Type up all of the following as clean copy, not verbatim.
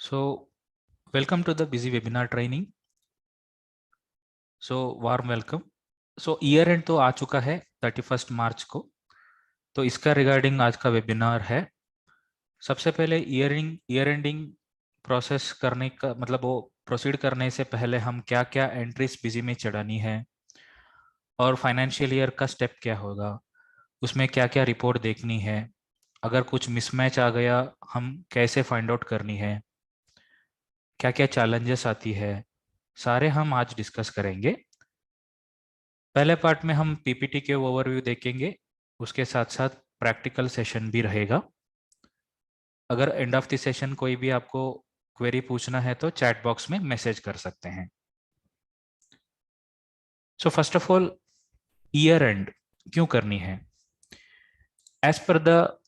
So, welcome to the busy webinar training. So, warm welcome. So, year end तो आ चुका है 31 मार्च को, तो इसका रिगार्डिंग आज का वेबिनार है। सबसे पहले ईयर एंडिंग प्रोसेस करने का मतलब वो प्रोसीड करने से पहले हम क्या क्या एंट्रीज बिजी में चढ़ानी है और फाइनेंशियल ईयर का स्टेप क्या होगा, उसमें क्या क्या रिपोर्ट देखनी है, अगर कुछ मिसमैच आ गया हम कैसे फाइंड आउट करनी है, क्या क्या चैलेंजेस आती है, सारे हम आज डिस्कस करेंगे। पहले पार्ट में हम पीपीटी के ओवरव्यू देखेंगे, उसके साथ साथ प्रैक्टिकल सेशन भी रहेगा। अगर एंड ऑफ द सेशन कोई भी आपको क्वेरी पूछना है तो चैट बॉक्स में मैसेज कर सकते हैं। So first of all, year and क्यों करनी है? एज पर द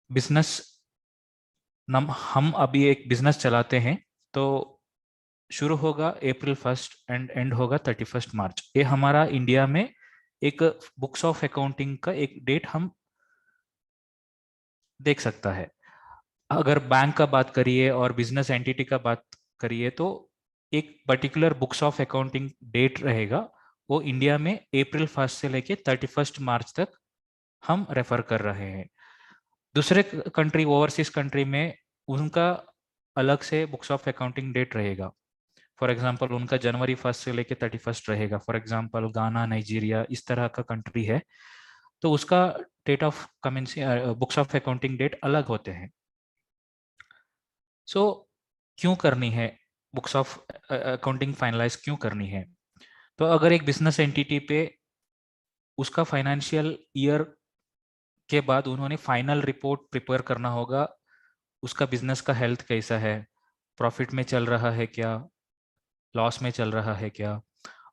बिजनेस, हम अभी एक बिजनेस चलाते हैं, तो शुरू होगा अप्रैल 1 एंड एंड होगा 31 मार्च। ये हमारा इंडिया में एक बुक्स ऑफ अकाउंटिंग का एक डेट हम देख सकता है। अगर बैंक का बात करिए और बिजनेस एंटिटी का बात करिए तो एक particular books of accounting date रहेगा, वो इंडिया में अप्रैल 1 से लेके 31 मार्च तक हम रेफर कर रहे हैं। दूसरे कंट्री, ओवरसीज कंट्री में उनका अलग से बुक्स ऑफ अकाउंटिंग डेट रहेगा। फॉर एग्जांपल उनका जनवरी 1 से लेके 31 रहेगा। फॉर एग्जांपल गाना, नाइजीरिया, इस तरह का कंट्री है, तो उसका date of commencement books of accounting date अलग होते हैं। सो क्यों करनी है बुक्स ऑफ अकाउंटिंग फाइनलाइज क्यों करनी है? तो अगर एक बिजनेस एंटिटी पे उसका फाइनेंशियल ईयर के बाद उन्होंने फाइनल रिपोर्ट प्रिपेयर करना होगा, उसका बिजनेस का हेल्थ कैसा है, प्रॉफिट में चल रहा है क्या, लॉस में चल रहा है क्या,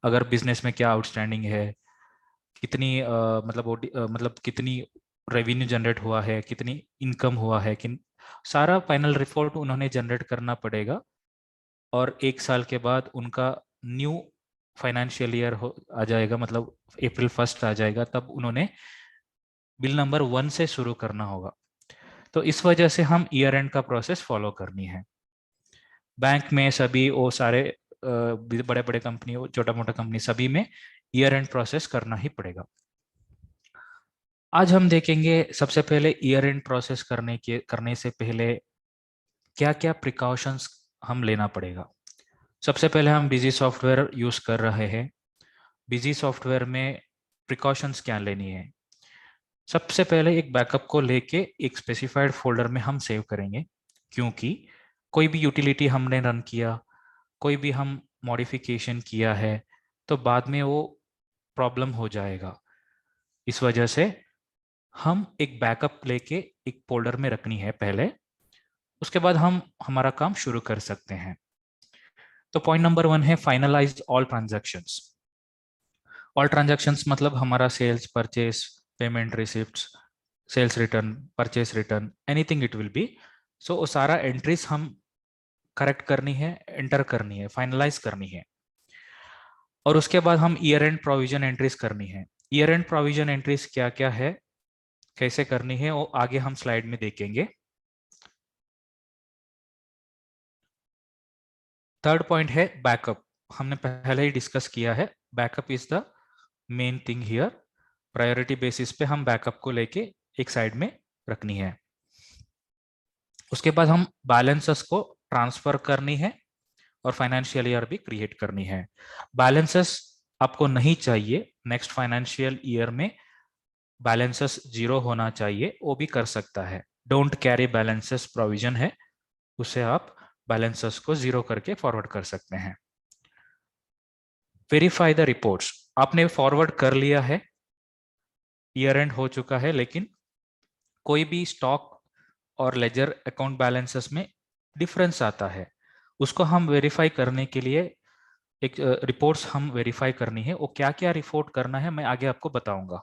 अगर बिजनेस में क्या आउटस्टैंडिंग है, कितनी मतलब कितनी रेवेन्यू जनरेट हुआ है, कितनी इनकम हुआ है, कि सारा फाइनल रिपोर्ट उन्होंने जनरेट करना पड़ेगा। और एक साल के बाद उनका न्यू फाइनेंशियल ईयर हो आ जाएगा, मतलब अप्रैल 1 आ जाएगा, तब उन्होंने बिल नंबर 1 से शुरू करना होगा। तो इस वजह से हम ईयर एंड का प्रोसेस फॉलो करनी है। बैंक में सभी वो सारे बड़े बड़े कंपनी, छोटा मोटा कंपनी, सभी में ईयर एंड प्रोसेस करना ही पड़ेगा। आज हम देखेंगे सबसे पहले ईयर एंड प्रोसेस करने से पहले क्या क्या प्रिकॉशंस हम लेना पड़ेगा। सबसे पहले हम बिजी सॉफ्टवेयर यूज कर रहे हैं। बिजी सॉफ्टवेयर में प्रिकॉशंस क्या लेनी है? सबसे पहले एक बैकअप को लेके एक स्पेसिफाइड फोल्डर में हम सेव करेंगे, क्योंकि कोई भी यूटिलिटी हमने रन किया, कोई भी हम मॉडिफिकेशन किया है, तो बाद में वो प्रॉब्लम हो जाएगा। इस वजह से हम एक बैकअप लेके एक फोल्डर में रखनी है पहले, उसके बाद हम हमारा काम शुरू कर सकते हैं। तो पॉइंट नंबर 1 है finalise all transactions. All transactions मतलब हमारा sales, purchase, payment receipts, sales return, purchase return, anything it will be. So वो सारा एंट्रीज हम करेक्ट करनी है, एंटर करनी है, फाइनलाइज करनी है। और उसके बाद हम ईयर एंड प्रोविजन एंट्रीज करनी है। ईयर एंड प्रोविजन एंट्रीज क्या क्या है, कैसे करनी है, वो आगे हम स्लाइड में देखेंगे। थर्ड पॉइंट है बैकअप। हमने पहले ही डिस्कस किया है, backup is the main thing here. Priority basis पे हम बैकअप को लेके एक साइड में रखनी है। उसके बाद हम बैलेंसेस को ट्रांसफर करनी है और फाइनेंशियल ईयर भी क्रिएट करनी है। बैलेंसेस आपको नहीं चाहिए, नेक्स्ट फाइनेंशियल ईयर में बैलेंसेस जीरो होना चाहिए, वो भी कर सकता है। डोंट कैरी बैलेंसेस प्रोविजन है, उसे आप बैलेंसेस को जीरो करके फॉरवर्ड कर सकते हैं। Verify the reports. आपने फॉरवर्ड कर लिया है, ईयर एंड हो चुका है, लेकिन कोई भी स्टॉक और लेजर अकाउंट बैलेंसेस में डिफरेंस आता है, उसको हम वेरीफाई करने के लिए एक रिपोर्ट्स हम वेरीफाई करनी है। वो क्या क्या रिपोर्ट करना है मैं आगे आपको बताऊंगा।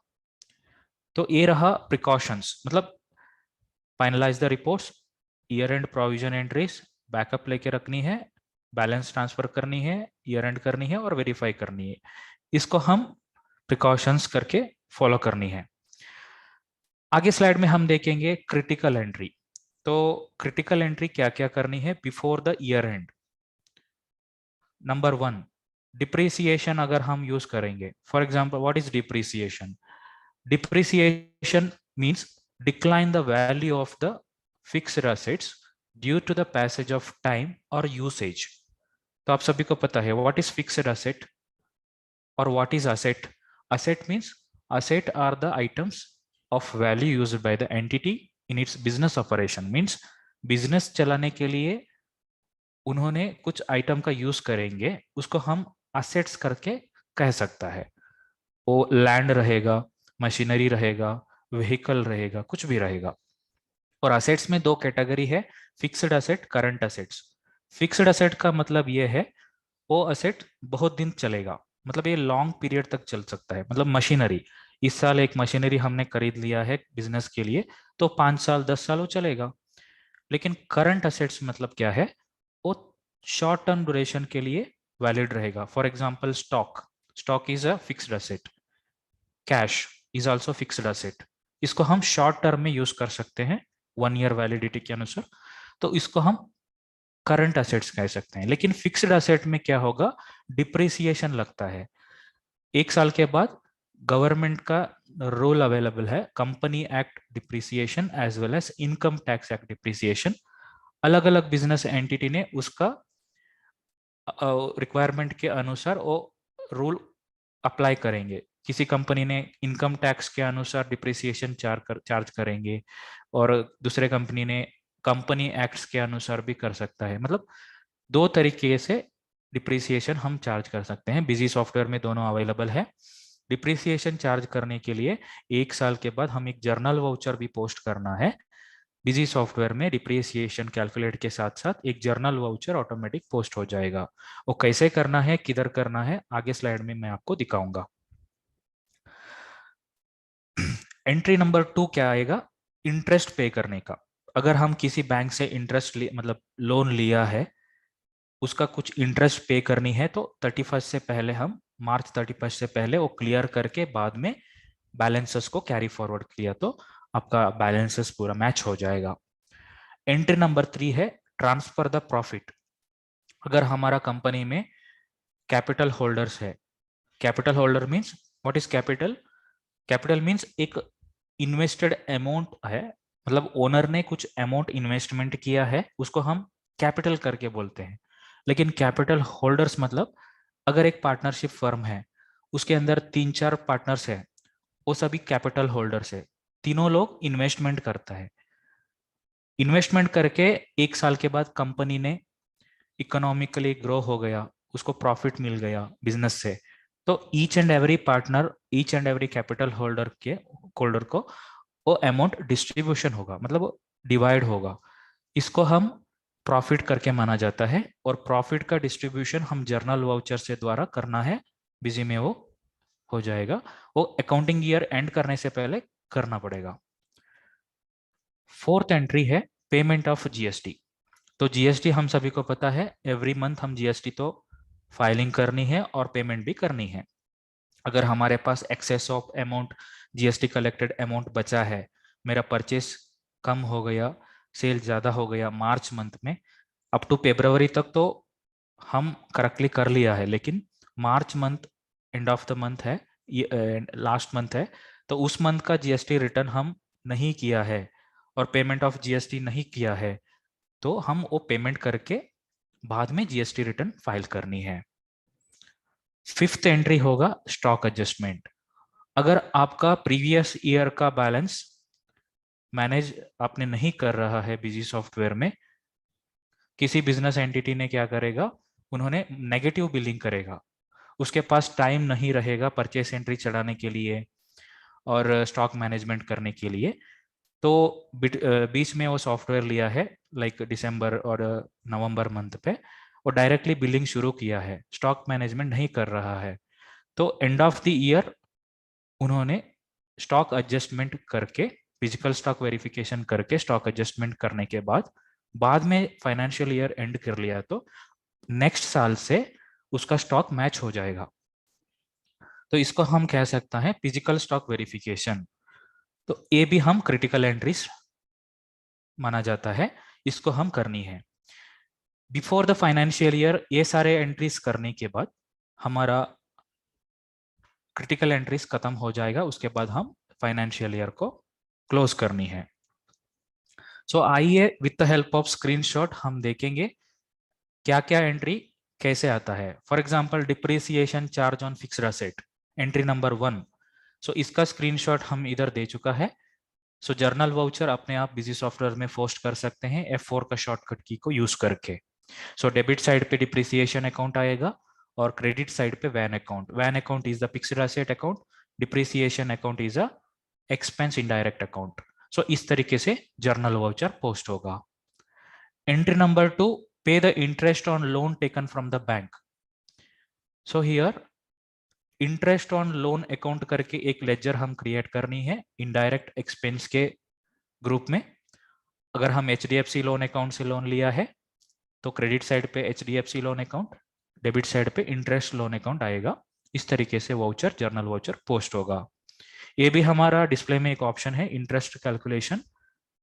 तो ये रहा प्रिकॉशंस, मतलब finalise the reports, year end provision entries, backup लेके रखनी है, बैलेंस ट्रांसफर करनी है, ईयर एंड करनी है और वेरीफाई करनी है। इसको हम प्रिकॉशंस करके फॉलो करनी है। आगे स्लाइड में हम देखेंगे क्रिटिकल एंट्री। तो क्रिटिकल एंट्री क्या क्या करनी है before the year end? Number 1, depreciation अगर हम यूज करेंगे, for example what is depreciation? Depreciation means decline the value of the fixed assets due to the passage of time और usage. तो आप सभी को पता है व्हाट इज फिक्स्ड एसेट और what is asset. Asset means asset are the items of value used by the entity in its business operation, means business चलाने के लिए उन्होंने कुछ आइटम का यूज करेंगे, उसको हम असेट्स करके कह सकता है। वो लैंड रहेगा, मशीनरी रहेगा, व्हीकल रहेगा, कुछ भी रहेगा। और असेट्स में दो कैटेगरी है, fixed asset, current assets. Fixed asset का मतलब ये है वो असेट बहुत दिन चलेगा, मतलब ये लॉन्ग पीरियड तक चल सकता है। मतलब मशीनरी, इस साल एक मशीनरी हमने खरीद लिया है बिजनेस के लिए, तो 5 साल 10 साल वो चलेगा। लेकिन करंट असेट्स मतलब क्या है, वो शॉर्ट टर्म ड्यूरेशन के लिए वैलिड रहेगा। For example stock, stock is a fixed asset. Cash is also fixed asset. इसको हम शॉर्ट टर्म में यूज कर सकते हैं 1 ईयर वैलिडिटी के अनुसार, तो इसको हम करंट असेट्स कह सकते हैं। लेकिन फिक्स्ड असेट में क्या होगा, डिप्रिसिएशन लगता है। 1 साल के बाद गवर्नमेंट का रूल अवेलेबल है, company act depreciation as well as income tax act depreciation. अलग अलग बिजनेस एंटिटी ने उसका रिक्वायरमेंट के अनुसार वो रूल अप्लाई करेंगे। किसी कंपनी ने इनकम टैक्स के अनुसार डिप्रिसिएशन चार्ज करेंगे, और दूसरे कंपनी ने कंपनी एक्ट्स के अनुसार भी कर सकता है। मतलब दो तरीके से डिप्रिसिएशन हम चार्ज कर सकते हैं। बिजी सॉफ्टवेयर में दोनों अवेलेबल है। डिप्रिसिएशन चार्ज करने के लिए 1 साल के बाद हम एक जर्नल वाउचर भी पोस्ट करना है। बिजी सॉफ्टवेयर में डिप्रिसिएशन कैलकुलेट के साथ साथ एक जर्नल वाउचर ऑटोमेटिक पोस्ट हो जाएगा। वो कैसे करना है, किधर करना है, आगे स्लाइड में मैं आपको दिखाऊंगा। एंट्री नंबर 2 क्या आएगा, इंटरेस्ट पे करने का। अगर हम किसी बैंक से इंटरेस्ट मतलब लोन लिया है, उसका कुछ इंटरेस्ट पे करनी है, तो 31 से पहले हम मार्च 31 से पहले वो क्लियर करके बाद में बैलेंसेस को कैरी फॉरवर्ड किया तो आपका बैलेंसेस पूरा मैच हो जाएगा। एंट्री नंबर 3 है ट्रांसफर द प्रॉफिट। अगर हमारा कंपनी में कैपिटल होल्डर्स है, capital holder means what is capital? Capital means एक इन्वेस्टेड अमाउंट है, मतलब ओनर ने कुछ अमाउंट इन्वेस्टमेंट किया है, उसको हम कैपिटल करके बोलते हैं। लेकिन कैपिटल होल्डर्स मतलब अगर एक पार्टनरशिप फर्म है, उसके अंदर 3-4 पार्टनर्स है, वो सभी कैपिटल होल्डर्स है। तीनों लोग इन्वेस्टमेंट करता है। इन्वेस्टमेंट करके 1 साल के बाद कंपनी ने इकोनॉमिकली ग्रो हो गया, उसको प्रॉफिट मिल गया बिजनेस से, तो each and every partner, each and every capital holder को वो अमाउंट डिस्ट्रीब्यूशन होगा, मतलब डिवाइड होगा। इसको हम प्रॉफिट करके माना जाता है, और प्रॉफिट का डिस्ट्रीब्यूशन हम जर्नल वाउचर से द्वारा करना है, बिजी में वो हो जाएगा। वो अकाउंटिंग ईयर एंड करने से पहले करना पड़ेगा। 4th एंट्री है पेमेंट ऑफ जीएसटी। तो जीएसटी हम सभी को पता है, एवरी मंथ हम जीएसटी तो फाइलिंग करनी है और पेमेंट भी करनी है। अगर हमारे पास excess of amount, GST collected amount बचा है, मेरा परचेस कम हो गया, सेल ज्यादा हो गया मार्च मंथ में, अप टू फरवरी तक तो हम करेक्टली कर लिया है, लेकिन March month and of the month है, लास्ट मंथ है, तो उस मंथ का जीएसटी रिटर्न हम नहीं किया है और पेमेंट ऑफ जीएसटी नहीं किया है, तो हम वो पेमेंट करके बाद में जीएसटी रिटर्न फाइल करनी है। 5th एंट्री होगा स्टॉक एडजस्टमेंट। अगर आपका प्रीवियस ईयर का बैलेंस मैनेज आपने नहीं कर रहा है बिजी सॉफ्टवेयर में, किसी बिजनेस एंटिटी ने क्या करेगा, उन्होंने नेगेटिव बिलिंग करेगा, उसके पास टाइम नहीं रहेगा परचेस एंट्री चढ़ाने के लिए और स्टॉक मैनेजमेंट करने के लिए, तो बीच में वो सॉफ्टवेयर लिया है लाइक दिसंबर और नवंबर मंथ पे, और डायरेक्टली बिलिंग शुरू किया है, स्टॉक मैनेजमेंट नहीं कर रहा है, तो एंड ऑफ द ईयर उन्होंने स्टॉक एडजस्टमेंट करके, फिजिकल स्टॉक वेरिफिकेशन करके, स्टॉक एडजस्टमेंट करने के बाद में फाइनेंशियल ईयर एंड कर लिया, तो नेक्स्ट साल से उसका स्टॉक मैच हो जाएगा। तो इसको हम कह सकता है फिजिकल स्टॉक वेरिफिकेशन। तो ये भी हम क्रिटिकल एंट्रीज माना जाता है, इसको हम करनी है बिफोर द फाइनेंशियल ईयर। ये सारे एंट्रीज करने के बाद हमारा क्रिटिकल एंट्रीज खत्म हो जाएगा, उसके बाद हम फाइनेंशियल ईयर को क्लोज करनी है। सो आइए with the help of screenshot हम देखेंगे क्या क्या एंट्री कैसे आता है। For example depreciation charge on fixed asset, entry number 1। सो इसका स्क्रीनशॉट हम इधर दे चुका है। सो जर्नल वाउचर अपने आप बिजी सॉफ्टवेयर में पोस्ट कर सकते हैं F4 का शॉर्टकट की को यूज करके। सो डेबिट साइड पे डिप्रिसिएशन अकाउंट आएगा और क्रेडिट साइड पे van account. Van account is the fixed asset account, depreciation account is a expense indirect account. So इस तरीके से जर्नल वाउचर पोस्ट होगा। Entry number 2, pay the interest on loan taken from the bank. So here interest on loan account करके एक laser हम create करनी है indirect expense के ग्रुप में। अगर हम HDFC लोन अकाउंट से लोन लिया है तो क्रेडिट साइड पे HDFC loan account, debit side पे इंटरेस्ट लोन अकाउंट आएगा। इस तरीके से वाउचर, जर्नल वाउचर पोस्ट होगा। ये भी हमारा डिस्प्ले में एक ऑप्शन है इंटरेस्ट कैलकुलेशन,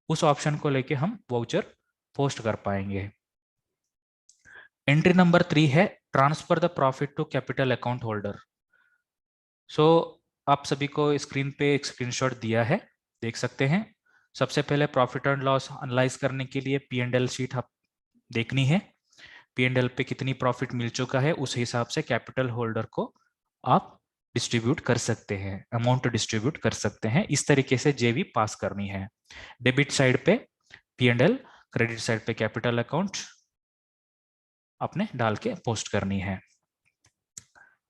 उस ऑप्शन को लेके हम वाउचर पोस्ट कर पाएंगे। एंट्री नंबर 3 है transfer the profit to capital account holder. So आप सभी को स्क्रीन पे एक स्क्रीनशॉट दिया है, देख सकते हैं। सबसे पहले प्रॉफिट एंड लॉस एनालाइज करने के लिए P&L शीट आप देखनी है। P&L पे कितनी प्रॉफिट मिल चुका है उस हिसाब से कैपिटल होल्डर को आप डिस्ट्रीब्यूट कर सकते हैं, अमाउंट डिस्ट्रीब्यूट कर सकते हैं। इस तरीके से जेवी पास करनी है। डेबिट साइड पे P&L, क्रेडिट साइड पे कैपिटल अकाउंट आपने डाल के पोस्ट करनी है।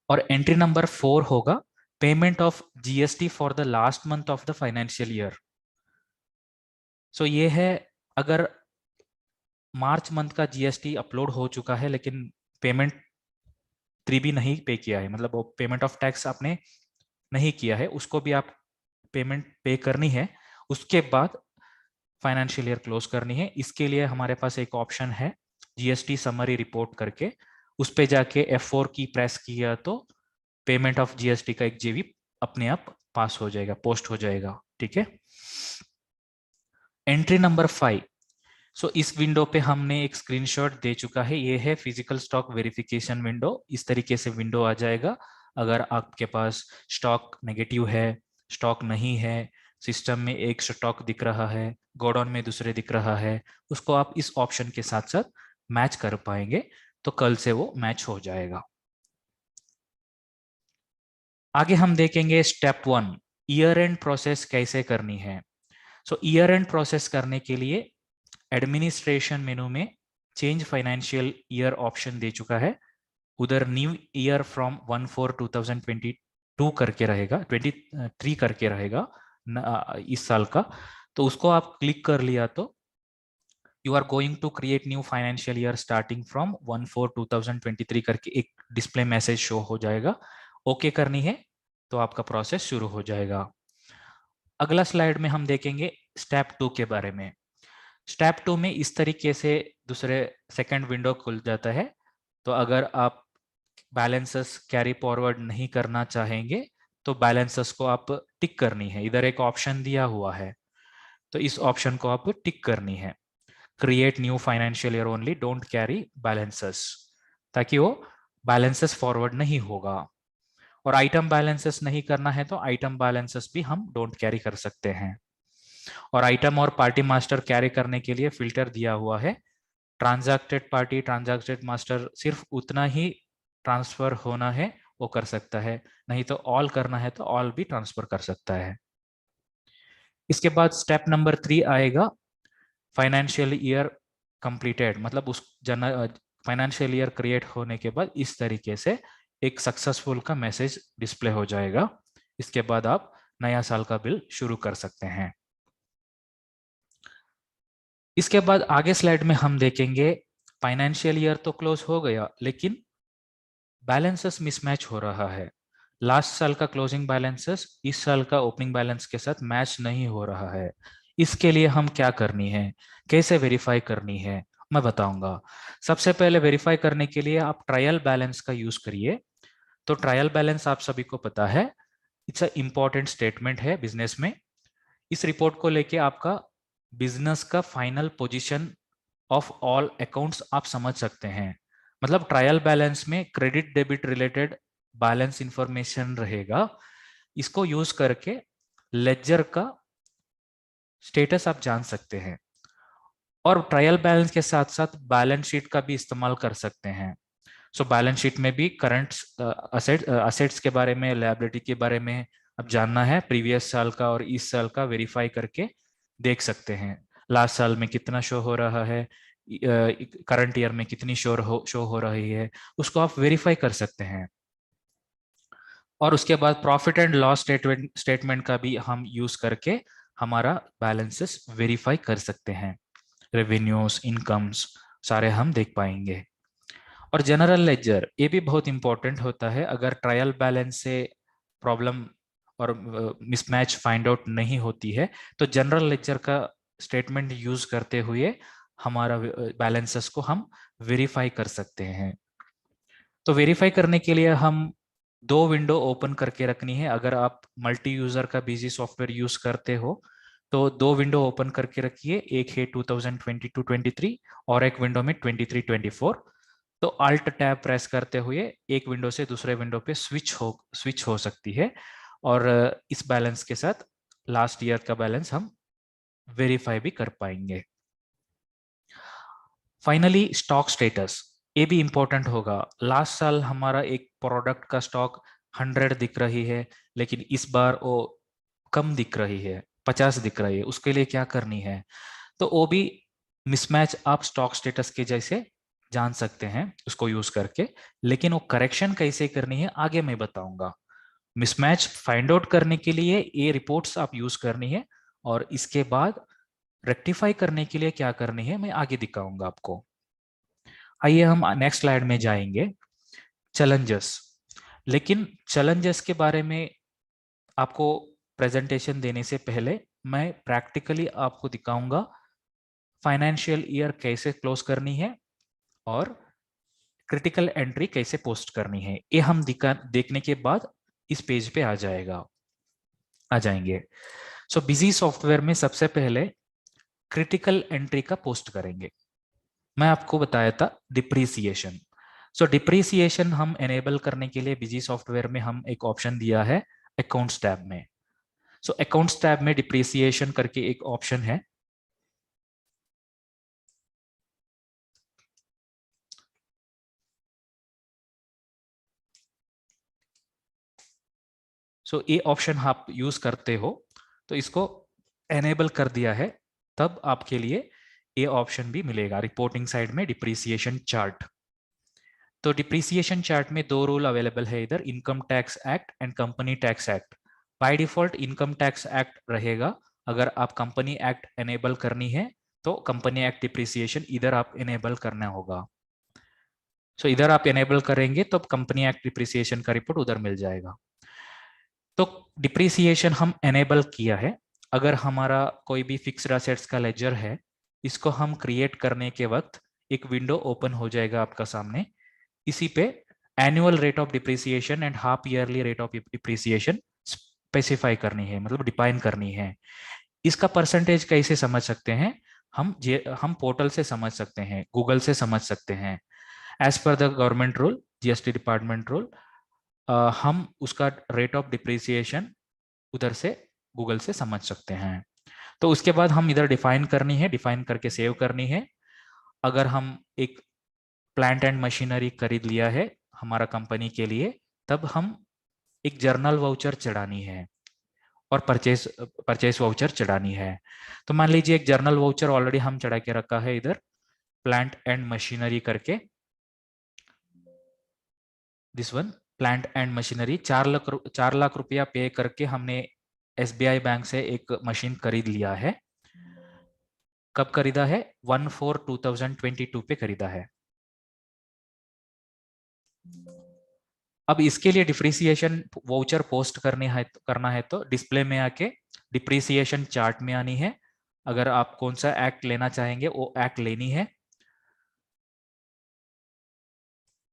और एंट्री नंबर 4 होगा payment of GST for the last month of the financial year. So ये है अगर मार्च मंथ का GST अपलोड हो चुका है लेकिन पेमेंट 3B नहीं पे किया है, मतलब वो पेमेंट ऑफ टैक्स आपने नहीं किया है, उसको भी आप पेमेंट पे करनी है। उसके बाद फाइनेंशियल ईयर क्लोज करनी है। इसके लिए हमारे पास एक ऑप्शन है GST समरी रिपोर्ट करके, उस पे जाके F4 की प्रेस किया तो पेमेंट ऑफ GST का एक जेवी अपने आप पास हो जाएगा, पोस्ट हो जाएगा। ठीक है। Entry number 5। सो इस विंडो पे हमने एक स्क्रीनशॉट दे चुका है, ये है फिजिकल स्टॉक वेरिफिकेशन विंडो। इस तरीके से विंडो आ जाएगा। अगर आपके पास स्टॉक नेगेटिव है, स्टॉक नहीं है, सिस्टम में एक स्टॉक दिख रहा है, गोडाउन में दूसरे दिख रहा है, उसको आप इस ऑप्शन के साथ साथ मैच कर पाएंगे, तो कल से वो मैच हो जाएगा। आगे हम देखेंगे स्टेप 1, ईयर एंड प्रोसेस कैसे करनी है। सो ईयर एंड प्रोसेस करने के लिए एडमिनिस्ट्रेशन मेनू में चेंज फाइनेंशियल ईयर ऑप्शन दे चुका है। उधर न्यू ईयर फ्रॉम 1/4/2022 करके रहेगा, 23 करके रहेगा इस साल का। तो उसको आप क्लिक कर लिया तो you are going to create new financial year starting from 1/4/2023 करके एक डिस्प्ले मैसेज शो हो जाएगा। ओके करनी है तो आपका प्रोसेस शुरू हो जाएगा। अगला स्लाइड में हम देखेंगे स्टेप 2 के बारे में। स्टेप 2 में इस तरीके से दूसरे सेकंड विंडो खुल जाता है। तो अगर आप बैलेंसेस कैरी फॉरवर्ड नहीं करना चाहेंगे तो बैलेंसेस को आप टिक करनी है। इधर एक ऑप्शन दिया हुआ है तो इस ऑप्शन को आप टिक करनी है। Create new financial year only, don't carry balances, ताकि वो बैलेंसेस फॉरवर्ड नहीं होगा। और आइटम बैलेंसेस नहीं करना है तो आइटम बैलेंसेस भी हम डोंट कैरी कर सकते हैं। और आइटम और पार्टी मास्टर कैरी करने के लिए फिल्टर दिया हुआ है। ट्रांजैक्टेड पार्टी, ट्रांजैक्टेड मास्टर सिर्फ उतना ही ट्रांसफर होना है वो कर सकता है, नहीं तो ऑल करना है तो ऑल भी ट्रांसफर कर सकता है। इसके बाद स्टेप नंबर 3 आएगा फाइनेंशियल ईयर कंप्लीटेड, मतलब उस फाइनेंशियल ईयर क्रिएट होने के बाद इस तरीके से एक सक्सेसफुल का मैसेज डिस्प्ले हो जाएगा। इसके बाद आप नया साल का बिल शुरू कर सकते हैं। इसके बाद आगे स्लाइड में हम देखेंगे फाइनेंशियल ईयर तो क्लोज हो गया लेकिन बैलेंसेस मिसमैच हो रहा है। लास्ट साल का क्लोजिंग बैलेंसेस इस साल का ओपनिंग बैलेंस के साथ मैच नहीं हो रहा है। इसके लिए हम क्या करनी है, कैसे वेरीफाई करनी है, मैं बताऊंगा। सबसे पहले वेरीफाई करने के लिए आप ट्रायल बैलेंस का यूज करिए। तो ट्रायल बैलेंस आप सभी को पता है, इट्स अ इंपॉर्टेंट स्टेटमेंट है बिजनेस में। इस रिपोर्ट को लेके आपका बिजनेस का final position of all accounts आप समझ सकते हैं। मतलब ट्रायल बैलेंस में credit debit related balance information रहेगा। इसको यूज करके लेजर का स्टेटस आप जान सकते हैं, और ट्रायल बैलेंस के साथ साथ बैलेंस शीट का भी इस्तेमाल कर सकते हैं। सो बैलेंस शीट में भी करंट असेट्स के बारे में, लायबिलिटी के बारे में अब जानना है, प्रीवियस साल का और इस साल का वेरीफाई करके देख सकते हैं। लास्ट साल में कितना शो हो रहा है, करंट ईयर में कितनी शो हो रही है, उसको आप वेरीफाई कर सकते हैं। और उसके बाद प्रॉफिट एंड लॉस स्टेटमेंट का भी हम यूज करके हमारा बैलेंसेस वेरीफाई कर सकते हैं। रेवेन्यूज, इनकम्स सारे हम देख पाएंगे। और जनरल लेजर ये भी बहुत इंपॉर्टेंट होता है। अगर ट्रायल बैलेंस से प्रॉब्लम और मिसमैच फाइंड आउट नहीं होती है, तो जनरल लेजर का स्टेटमेंट यूज करते हुए हमारा बैलेंसेस को हम वेरीफाई कर सकते हैं। तो वेरीफाई करने के लिए हम दो विंडो ओपन करके रखनी है। अगर आप मल्टी यूजर का बिजी सॉफ्टवेयर यूज करते हो तो दो विंडो ओपन करके रखिए, एक है 2022-23 और एक विंडो में 23-24। तो अल्ट टैब प्रेस करते हुए एक विंडो से दूसरे विंडो पे स्विच हो सकती है, और इस बैलेंस के साथ लास्ट ईयर का बैलेंस हम वेरीफाई भी कर पाएंगे। फाइनली स्टॉक स्टेटस, ये भी इंपॉर्टेंट होगा। लास्ट साल हमारा एक प्रोडक्ट का स्टॉक 100 दिख रही है, लेकिन इस बार वो कम दिख रही है, 50 दिख रही है। उसके लिए क्या करनी है? तो वो भी मिसमैच आप स्टॉक स्टेटस के जैसे जान सकते हैं उसको यूज करके। लेकिन वो करेक्शन कैसे करनी है आगे मैं बताऊंगा। मिसमैच फाइंड आउट करने के लिए ये रिपोर्ट्स आप यूज करनी है, और इसके बाद रेक्टिफाई करने के लिए क्या करनी है मैं आगे दिखाऊंगा आपको। आइए हम नेक्स्ट स्लाइड में जाएंगे। चैलेंजेस। लेकिन चैलेंजेस के बारे में आपको प्रेजेंटेशन देने से पहले मैं प्रैक्टिकली आपको दिखाऊंगा फाइनेंशियल ईयर कैसे क्लोज करनी है और क्रिटिकल एंट्री कैसे पोस्ट करनी है। ये हम देखने के बाद इस पेज पे आ जाएंगे। सो बिजी सॉफ्टवेयर में सबसे पहले क्रिटिकल एंट्री का पोस्ट करेंगे। मैं आपको बताया था डिप्रिसिएशन। सो डिप्रिसिएशन हम एनेबल करने के लिए बिजी सॉफ्टवेयर में हम एक ऑप्शन दिया है अकाउंट्स टैब में। सो अकाउंट्स टैब में डिप्रिसिएशन करके एक ऑप्शन है। सो ये ऑप्शन आप यूज करते हो तो इसको एनेबल कर दिया है, तब आपके लिए ये ऑप्शन भी मिलेगा रिपोर्टिंग साइड में डिप्रिसिएशन चार्ट। तो डिप्रिसिएशन चार्ट में दो रूल अवेलेबल है इधर, income tax act and company tax act. By default income tax act रहेगा। अगर आप कंपनी एक्ट एनेबल करनी है तो कंपनी एक्ट डिप्रिसिएशन इधर आप एनेबल करना होगा। सो इधर आप एनेबल करेंगे तो कंपनी एक्ट डिप्रिसिएशन का रिपोर्ट उधर मिल जाएगा। तो डिप्रिसिएशन हम एनेबल किया है। अगर हमारा कोई भी फिक्स्ड असेट्स का लेजर है, इसको हम क्रिएट करने के वक्त एक विंडो ओपन हो जाएगा आपका सामने। इसी पे annual rate of depreciation and half yearly rate of depreciation specify करनी है, मतलब डिफाइन करनी है। इसका परसेंटेज कैसे समझ सकते हैं? हम पोर्टल से समझ सकते हैं, गूगल से समझ सकते हैं। As per the government rule, GST department rule, हम उसका रेट ऑफ डिप्रिसिएशन उधर से गूगल से समझ सकते हैं। तो उसके बाद हम इधर डिफाइन करनी है, डिफाइन करके सेव करनी है। अगर हम एक प्लांट एंड मशीनरी खरीद लिया है हमारा कंपनी के लिए, तब हम एक जर्नल वाउचर चढ़ानी है और परचेस वाउचर चढ़ानी है। तो मान लीजिए एक जर्नल वाउचर ऑलरेडी हम चढ़ा के रखा है इधर, प्लांट एंड मशीनरी करके, this one plant and machinery 4 lakh रुपया पे करके हमने एसबीआई बैंक से एक मशीन खरीद लिया है। कब खरीदा है? 1/4/2022 पे खरीदा है। अब इसके लिए डिप्रिसिएशन वाउचर पोस्ट करना है तो डिस्प्ले में आके डिप्रिसिएशन चार्ट में आनी है। अगर आप कौन सा एक्ट लेना चाहेंगे वो एक्ट लेनी है,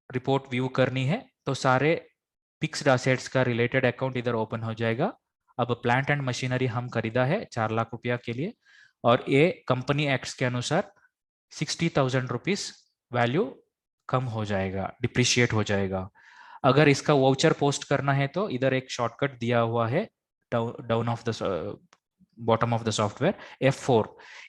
रिपोर्ट व्यू करनी है, तो सारे फिक्स्ड असेट्स का रिलेटेड अकाउंट इधर ओपन हो जाएगा। अब प्लांट एंड मशीनरी हम खरीदा है 4 लाख रुपया के लिए, और ये कंपनी एक्ट्स के अनुसार 60,000 रुपीज वैल्यू कम हो जाएगा, डिप्रिशिएट हो जाएगा। अगर इसका वाउचर पोस्ट करना है तो इधर एक शॉर्टकट दिया हुआ है down of the bottom of the software F4।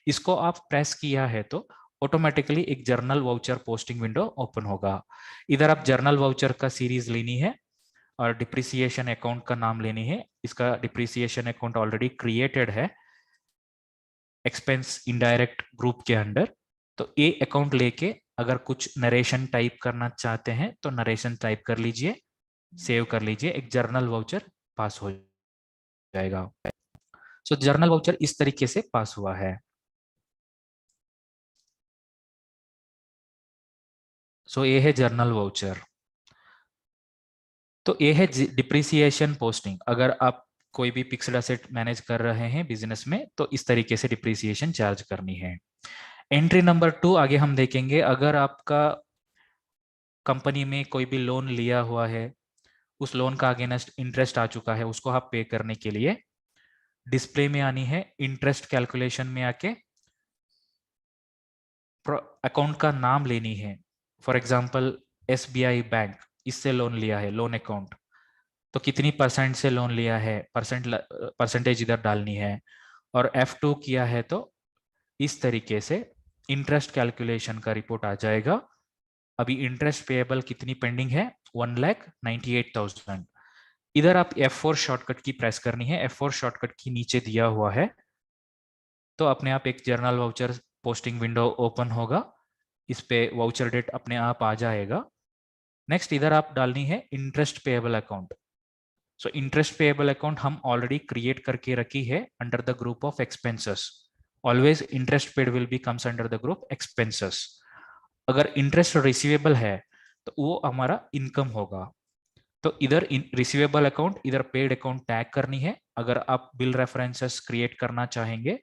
इसको आप प्रेस किया है तो ऑटोमेटिकली एक journal voucher posting window open होगा। इधर आप जर्नल वाउचर का सीरीज लेनी है और डिप्रिसिएशन अकाउंट का नाम लेनी है। इसका डिप्रिसिएशन अकाउंट ऑलरेडी क्रिएटेड है एक्सपेंस इनडायरेक्ट ग्रुप के अंडर। तो ये अकाउंट लेके अगर कुछ नरेशन टाइप करना चाहते हैं तो नरेशन टाइप कर लीजिए, सेव कर लीजिए, एक जर्नल वाउचर पास हो जाएगा। सो जर्नल वाउचर इस तरीके से पास हुआ है। सो ये है जर्नल वाउचर। तो ये है डिप्रिसिएशन पोस्टिंग। अगर आप कोई भी फिक्स्ड एसेट मैनेज कर रहे हैं बिजनेस में तो इस तरीके से डिप्रिसिएशन चार्ज करनी है। एंट्री नंबर 2 आगे हम देखेंगे। अगर आपका कंपनी में कोई भी लोन लिया हुआ है, उस लोन का अगेंस्ट इंटरेस्ट आ चुका है, उसको आप पे करने के लिए डिस्प्ले में आनी है, इंटरेस्ट कैलकुलेशन में आके अकाउंट का नाम लेनी है। फॉर एग्जांपल SBI बैंक, इससे लोन लिया है, लोन अकाउंट, तो कितनी परसेंट से लोन लिया है, परसेंटेज इधर डालनी है। और F2 किया है तो इस तरीके से इंटरेस्ट कैलकुलेशन का रिपोर्ट आ जाएगा। अभी इंटरेस्ट पेएबल कितनी पेंडिंग है, 1,98,000। इधर आप F4 शॉर्टकट की प्रेस करनी है। F4 शॉर्टकट की नीचे दिया हुआ है तो अपने आप एक journal voucher posting window open होगा। इस पे वाउचर डेट अपने आप आ जाएगा। नेक्स्ट इधर आप डालनी है interest payable account. So interest payable account हम ऑलरेडी क्रिएट करके रखी है under the group of expenses. Always interest paid will be comes under the group expenses. अगर इंटरेस्ट रिसीवेबल है तो वो हमारा इनकम होगा। तो इधर रिसीवेबल अकाउंट, इधर पेड अकाउंट टैग करनी है। अगर आप बिल रेफरेंसेस क्रिएट करना चाहेंगे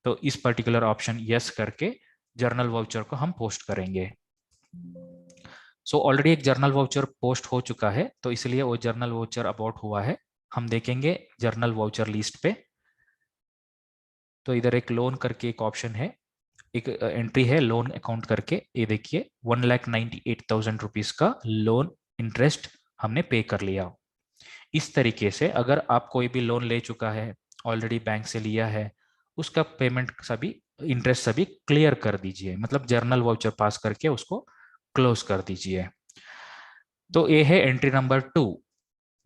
तो इस पर्टिकुलर ऑप्शन यस करके जर्नल वाउचर को हम पोस्ट करेंगे। सो ऑलरेडी एक जर्नल वाउचर पोस्ट हो चुका है तो इसलिए वो जर्नल वाउचर अबाउट हुआ है। हम देखेंगे जर्नल वाउचर लिस्ट पे। तो इधर एक लोन करके एक ऑप्शन है, एक एंट्री है लोन अकाउंट करके। ये देखिए 1,98,000 रुपीज का लोन इंटरेस्ट हमने पे कर लिया। इस तरीके से अगर आप कोई भी लोन ले चुका है, ऑलरेडी बैंक से लिया है, उसका पेमेंट सभी इंटरेस्ट सभी क्लियर कर दीजिए, मतलब जर्नल वाउचर पास करके उसको क्लोज कर दीजिए। तो ये है एंट्री नंबर 2।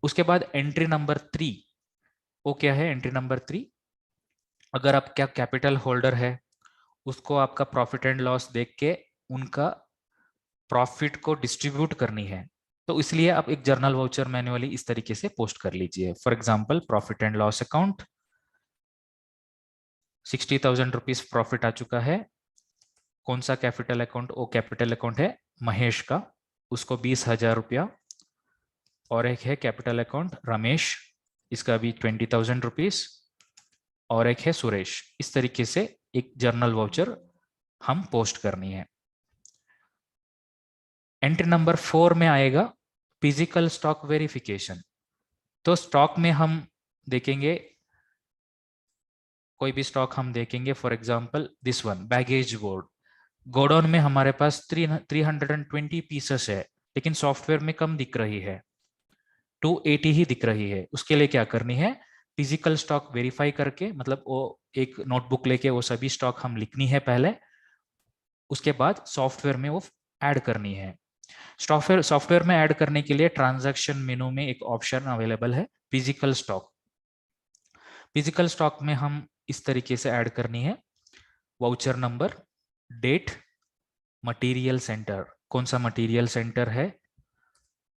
उसके बाद एंट्री नंबर 3, वो क्या है एंट्री नंबर 3? अगर आप क्या कैपिटल होल्डर है, उसको आपका प्रॉफिट एंड लॉस देख के उनका प्रॉफिट को डिस्ट्रीब्यूट करनी है। तो इसलिए आप एक जर्नल वाउचर मैन्युअली इस तरीके से पोस्ट कर लीजिए। For example profit and loss account, 60,000 rupees profit आ चुका है। कौन सा कैपिटल अकाउंट? वो कैपिटल अकाउंट है महेश का, उसको 20,000 रुपया। और एक है कैपिटल अकाउंट रमेश, इसका भी 20,000 रुपीज। और एक है सुरेश। इस तरीके से एक जर्नल वाउचर हम पोस्ट करनी है। एंट्री नंबर 4 में आएगा फिजिकल स्टॉक वेरिफिकेशन। तो स्टॉक में हम देखेंगे, कोई भी स्टॉक हम देखेंगे, for example this one baggage board. Godown में हमारे पास 320 पीसेस है, लेकिन सॉफ्टवेयर में कम दिख रही है, 280 ही दिख रही है। उसके लिए क्या करनी है, फिजिकल स्टॉक वेरीफाई करके, मतलब वो एक नोटबुक लेके वो सभी स्टॉक हम लिखनी है पहले, उसके बाद सॉफ्टवेयर में वो ऐड करनी है। सॉफ्टवेयर में ऐड करने के लिए ट्रांजैक्शन मेनू में एक ऑप्शन अवेलेबल है फिजिकल स्टॉक। फिजिकल स्टॉक में हम इस तरीके से ऐड करनी है voucher number, date, material centre, कौन सा मटेरियल सेंटर है।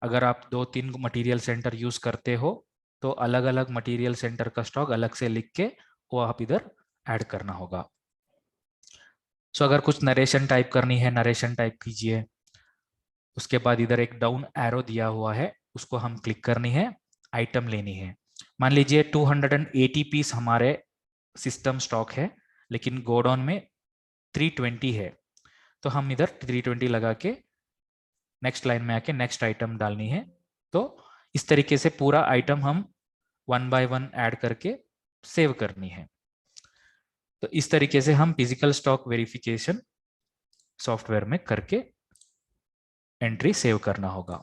अगर आप 2-3 मटेरियल सेंटर यूज करते हो तो अलग अलग मटेरियल सेंटर का स्टॉक अलग से लिख के वो आप इधर ऐड करना होगा। सो अगर कुछ नरेशन टाइप करनी है, नरेशन टाइप कीजिए। उसके बाद इधर एक डाउन एरो दिया हुआ है, उसको हम क्लिक करनी है, आइटम लेनी है। मान लीजिए 280 पीस हमारे सिस्टम स्टॉक है, लेकिन गोडाउन में 320 है, तो हम इधर 320 लगा के नेक्स्ट लाइन में आके नेक्स्ट आइटम डालनी है। तो इस तरीके से पूरा आइटम हम 1 बाय 1 ऐड करके सेव करनी है। तो इस तरीके से हम फिजिकल स्टॉक वेरिफिकेशन सॉफ्टवेयर में करके एंट्री सेव करना होगा।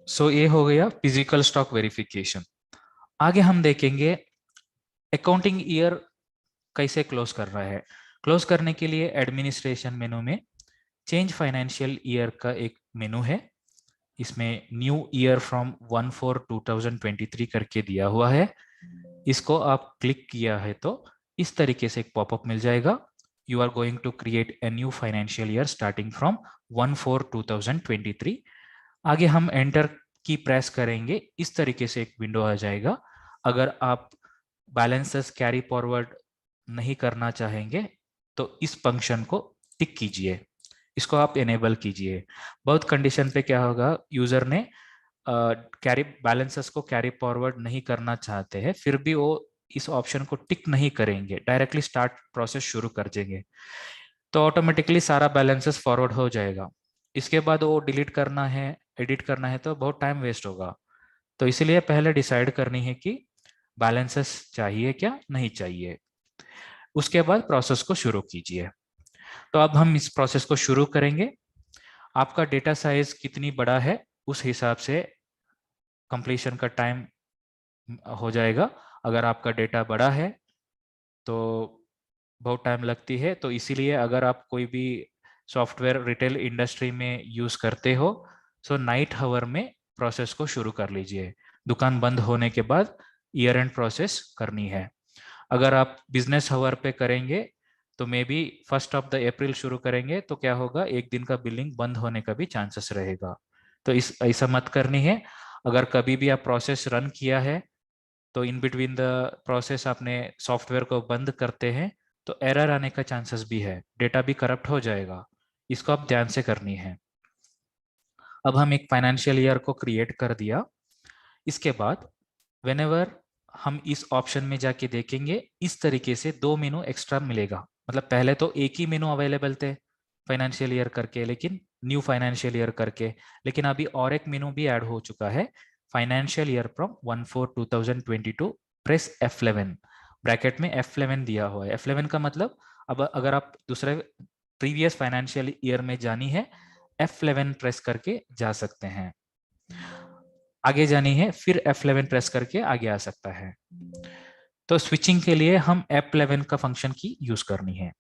सो ये हो गया फिजिकल स्टॉक वेरिफिकेशन। आगे हम देखेंगे अकाउंटिंग ईयर कैसे क्लोज कर रहा है। क्लोज करने के लिए एडमिनिस्ट्रेशन मेनू में चेंज फाइनेंशियल ईयर का एक मेनू है। इसमें न्यू ईयर फ्रॉम 1/4/2023 करके दिया हुआ है। इसको आप क्लिक किया है तो इस तरीके से एक पॉपअप मिल जाएगा। You are going to create a new financial year starting from 1/4/2023। आगे हम एंटर की प्रेस करेंगे, इस तरीके से एक विंडो आ जाएगा। अगर आप बैलेंसेस कैरी फॉरवर्ड नहीं करना चाहेंगे तो इस फंक्शन को टिक कीजिए, इसको आप इनेबल कीजिए। बहुत कंडीशन पे क्या होगा, यूजर ने कैरी बैलेंसेस को कैरी फॉरवर्ड नहीं करना चाहते हैं, फिर भी वो इस ऑप्शन को टिक नहीं करेंगे, डायरेक्टली स्टार्ट प्रोसेस शुरू कर देंगे, तो ऑटोमेटिकली सारा बैलेंसेस फॉरवर्ड हो जाएगा। इसके बाद वो डिलीट करना है, एडिट करना है तो बहुत टाइम वेस्ट होगा। तो इसलिए पहले डिसाइड करनी है कि बैलेंसेस चाहिए क्या नहीं चाहिए, उसके बाद प्रोसेस को शुरू कीजिए। तो अब हम इस प्रोसेस को शुरू करेंगे। आपका डेटा साइज कितनी बड़ा है उस हिसाब से कंप्लीशन का टाइम हो जाएगा। अगर आपका डेटा बड़ा है तो बहुत टाइम लगती है, तो इसीलिए अगर आप कोई भी सॉफ्टवेयर रिटेल इंडस्ट्री में यूज करते हो तो नाइट हावर में प्रोसेस को शुरू कर लीजिए। दुकान बंद होने के बाद ईयर एंड प्रोसेस करनी है। अगर आप बिजनेस हावर पे करेंगे तो मे बी 1 अप्रैल शुरू करेंगे तो क्या होगा, एक दिन का बिलिंग बंद होने का भी चांसेस रहेगा। तो इस ऐसा मत करनी है। अगर कभी भी आप प्रोसेस रन किया है तो इन बिटवीन द प्रोसेस आपने सॉफ्टवेयर को बंद करते हैं तो एरर आने का चांसेस भी है, डेटा भी करप्ट हो जाएगा। इसको आप ध्यान से करनी है। अब हम एक फाइनेंशियल ईयर को क्रिएट कर दिया। इसके बाद व्हेनेवर हम इस ऑप्शन में जाके देखेंगे, इस तरीके से 2 मेनू एक्स्ट्रा मिलेगा। मतलब पहले तो एक ही मेनू अवेलेबल थे फाइनेंशियल ईयर करके, लेकिन न्यू फाइनेंशियल ईयर करके, लेकिन अभी और एक मेनू भी ऐड हो चुका है, financial year from 1/4/2022 press F11। Bracket में F11 दिया हुआ है। F11 का मतलब अब अगर आप दूसरे प्रीवियस फाइनेंशियल ईयर में जानी है, F11 प्रेस करके जा सकते हैं। आगे जानी है फिर F11 प्रेस करके आगे आ सकता है। तो स्विचिंग के लिए हम F11 का फंक्शन की यूज करनी है।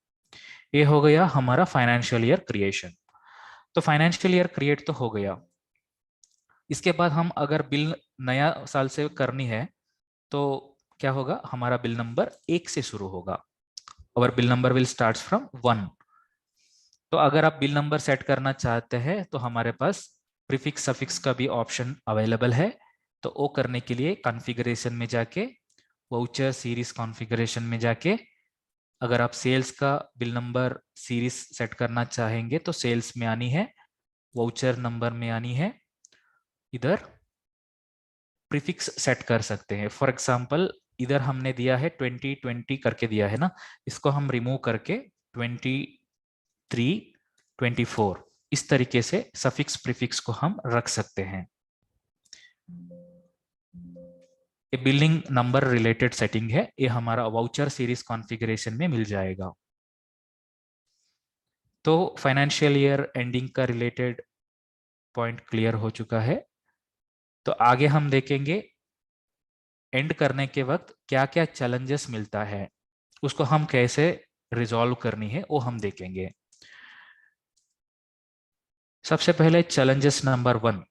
ये हो गया हमारा फाइनेंशियल ईयर क्रिएशन। तो फाइनेंशियल ईयर क्रिएट तो हो गया। इसके बाद हम अगर बिल नया साल से करनी है तो क्या होगा, हमारा बिल नंबर 1 से शुरू होगा। और bill number will start from 1। तो अगर आप बिल नंबर सेट करना चाहते हैं तो हमारे पास प्रीफिक्स सफिक्स का भी ऑप्शन अवेलेबल है। तो वो करने के लिए कॉन्फ़िगरेशन में जाके, वाउचर सीरीज कॉन्फ़िगरेशन में जाके, अगर आप सेल्स का बिल नंबर सीरीज सेट करना चाहेंगे तो सेल्स में आनी है, वाउचर नंबर में आनी है, इधर प्रीफिक्स सेट कर सकते हैं। फॉर एग्जांपल इधर हमने दिया है 2020 करके दिया है ना, इसको हम रिमूव करके 23 24 इस तरीके से सफिक्स प्रीफिक्स को हम रख सकते हैं। ये बिलिंग नंबर रिलेटेड सेटिंग है, ये हमारा वाउचर सीरीज कॉन्फ़िगरेशन में मिल जाएगा। तो फाइनेंशियल ईयर एंडिंग का रिलेटेड पॉइंट क्लियर हो चुका है। तो आगे हम देखेंगे एंड करने के वक्त क्या क्या चैलेंजेस मिलता है, उसको हम कैसे रिजॉल्व करनी है वो हम देखेंगे। सबसे पहले challenges number 1,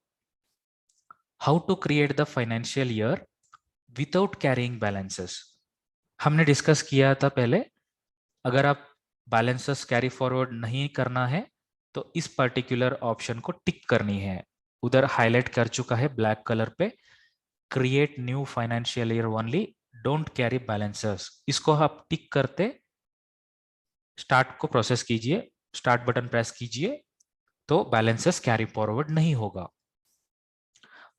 how to create the financial year without carrying balances. हमने डिस्कस किया था पहले, अगर आप बैलेंसेस कैरी फॉरवर्ड नहीं करना है तो इस पर्टिकुलर ऑप्शन को टिक करनी है। उधर हाईलाइट कर चुका है ब्लैक कलर पे, create new financial year only, don't carry balances. इसको आप टिक करते स्टार्ट को प्रोसेस कीजिए, स्टार्ट बटन प्रेस कीजिए तो बैलेंसेस कैरी फॉरवर्ड नहीं होगा।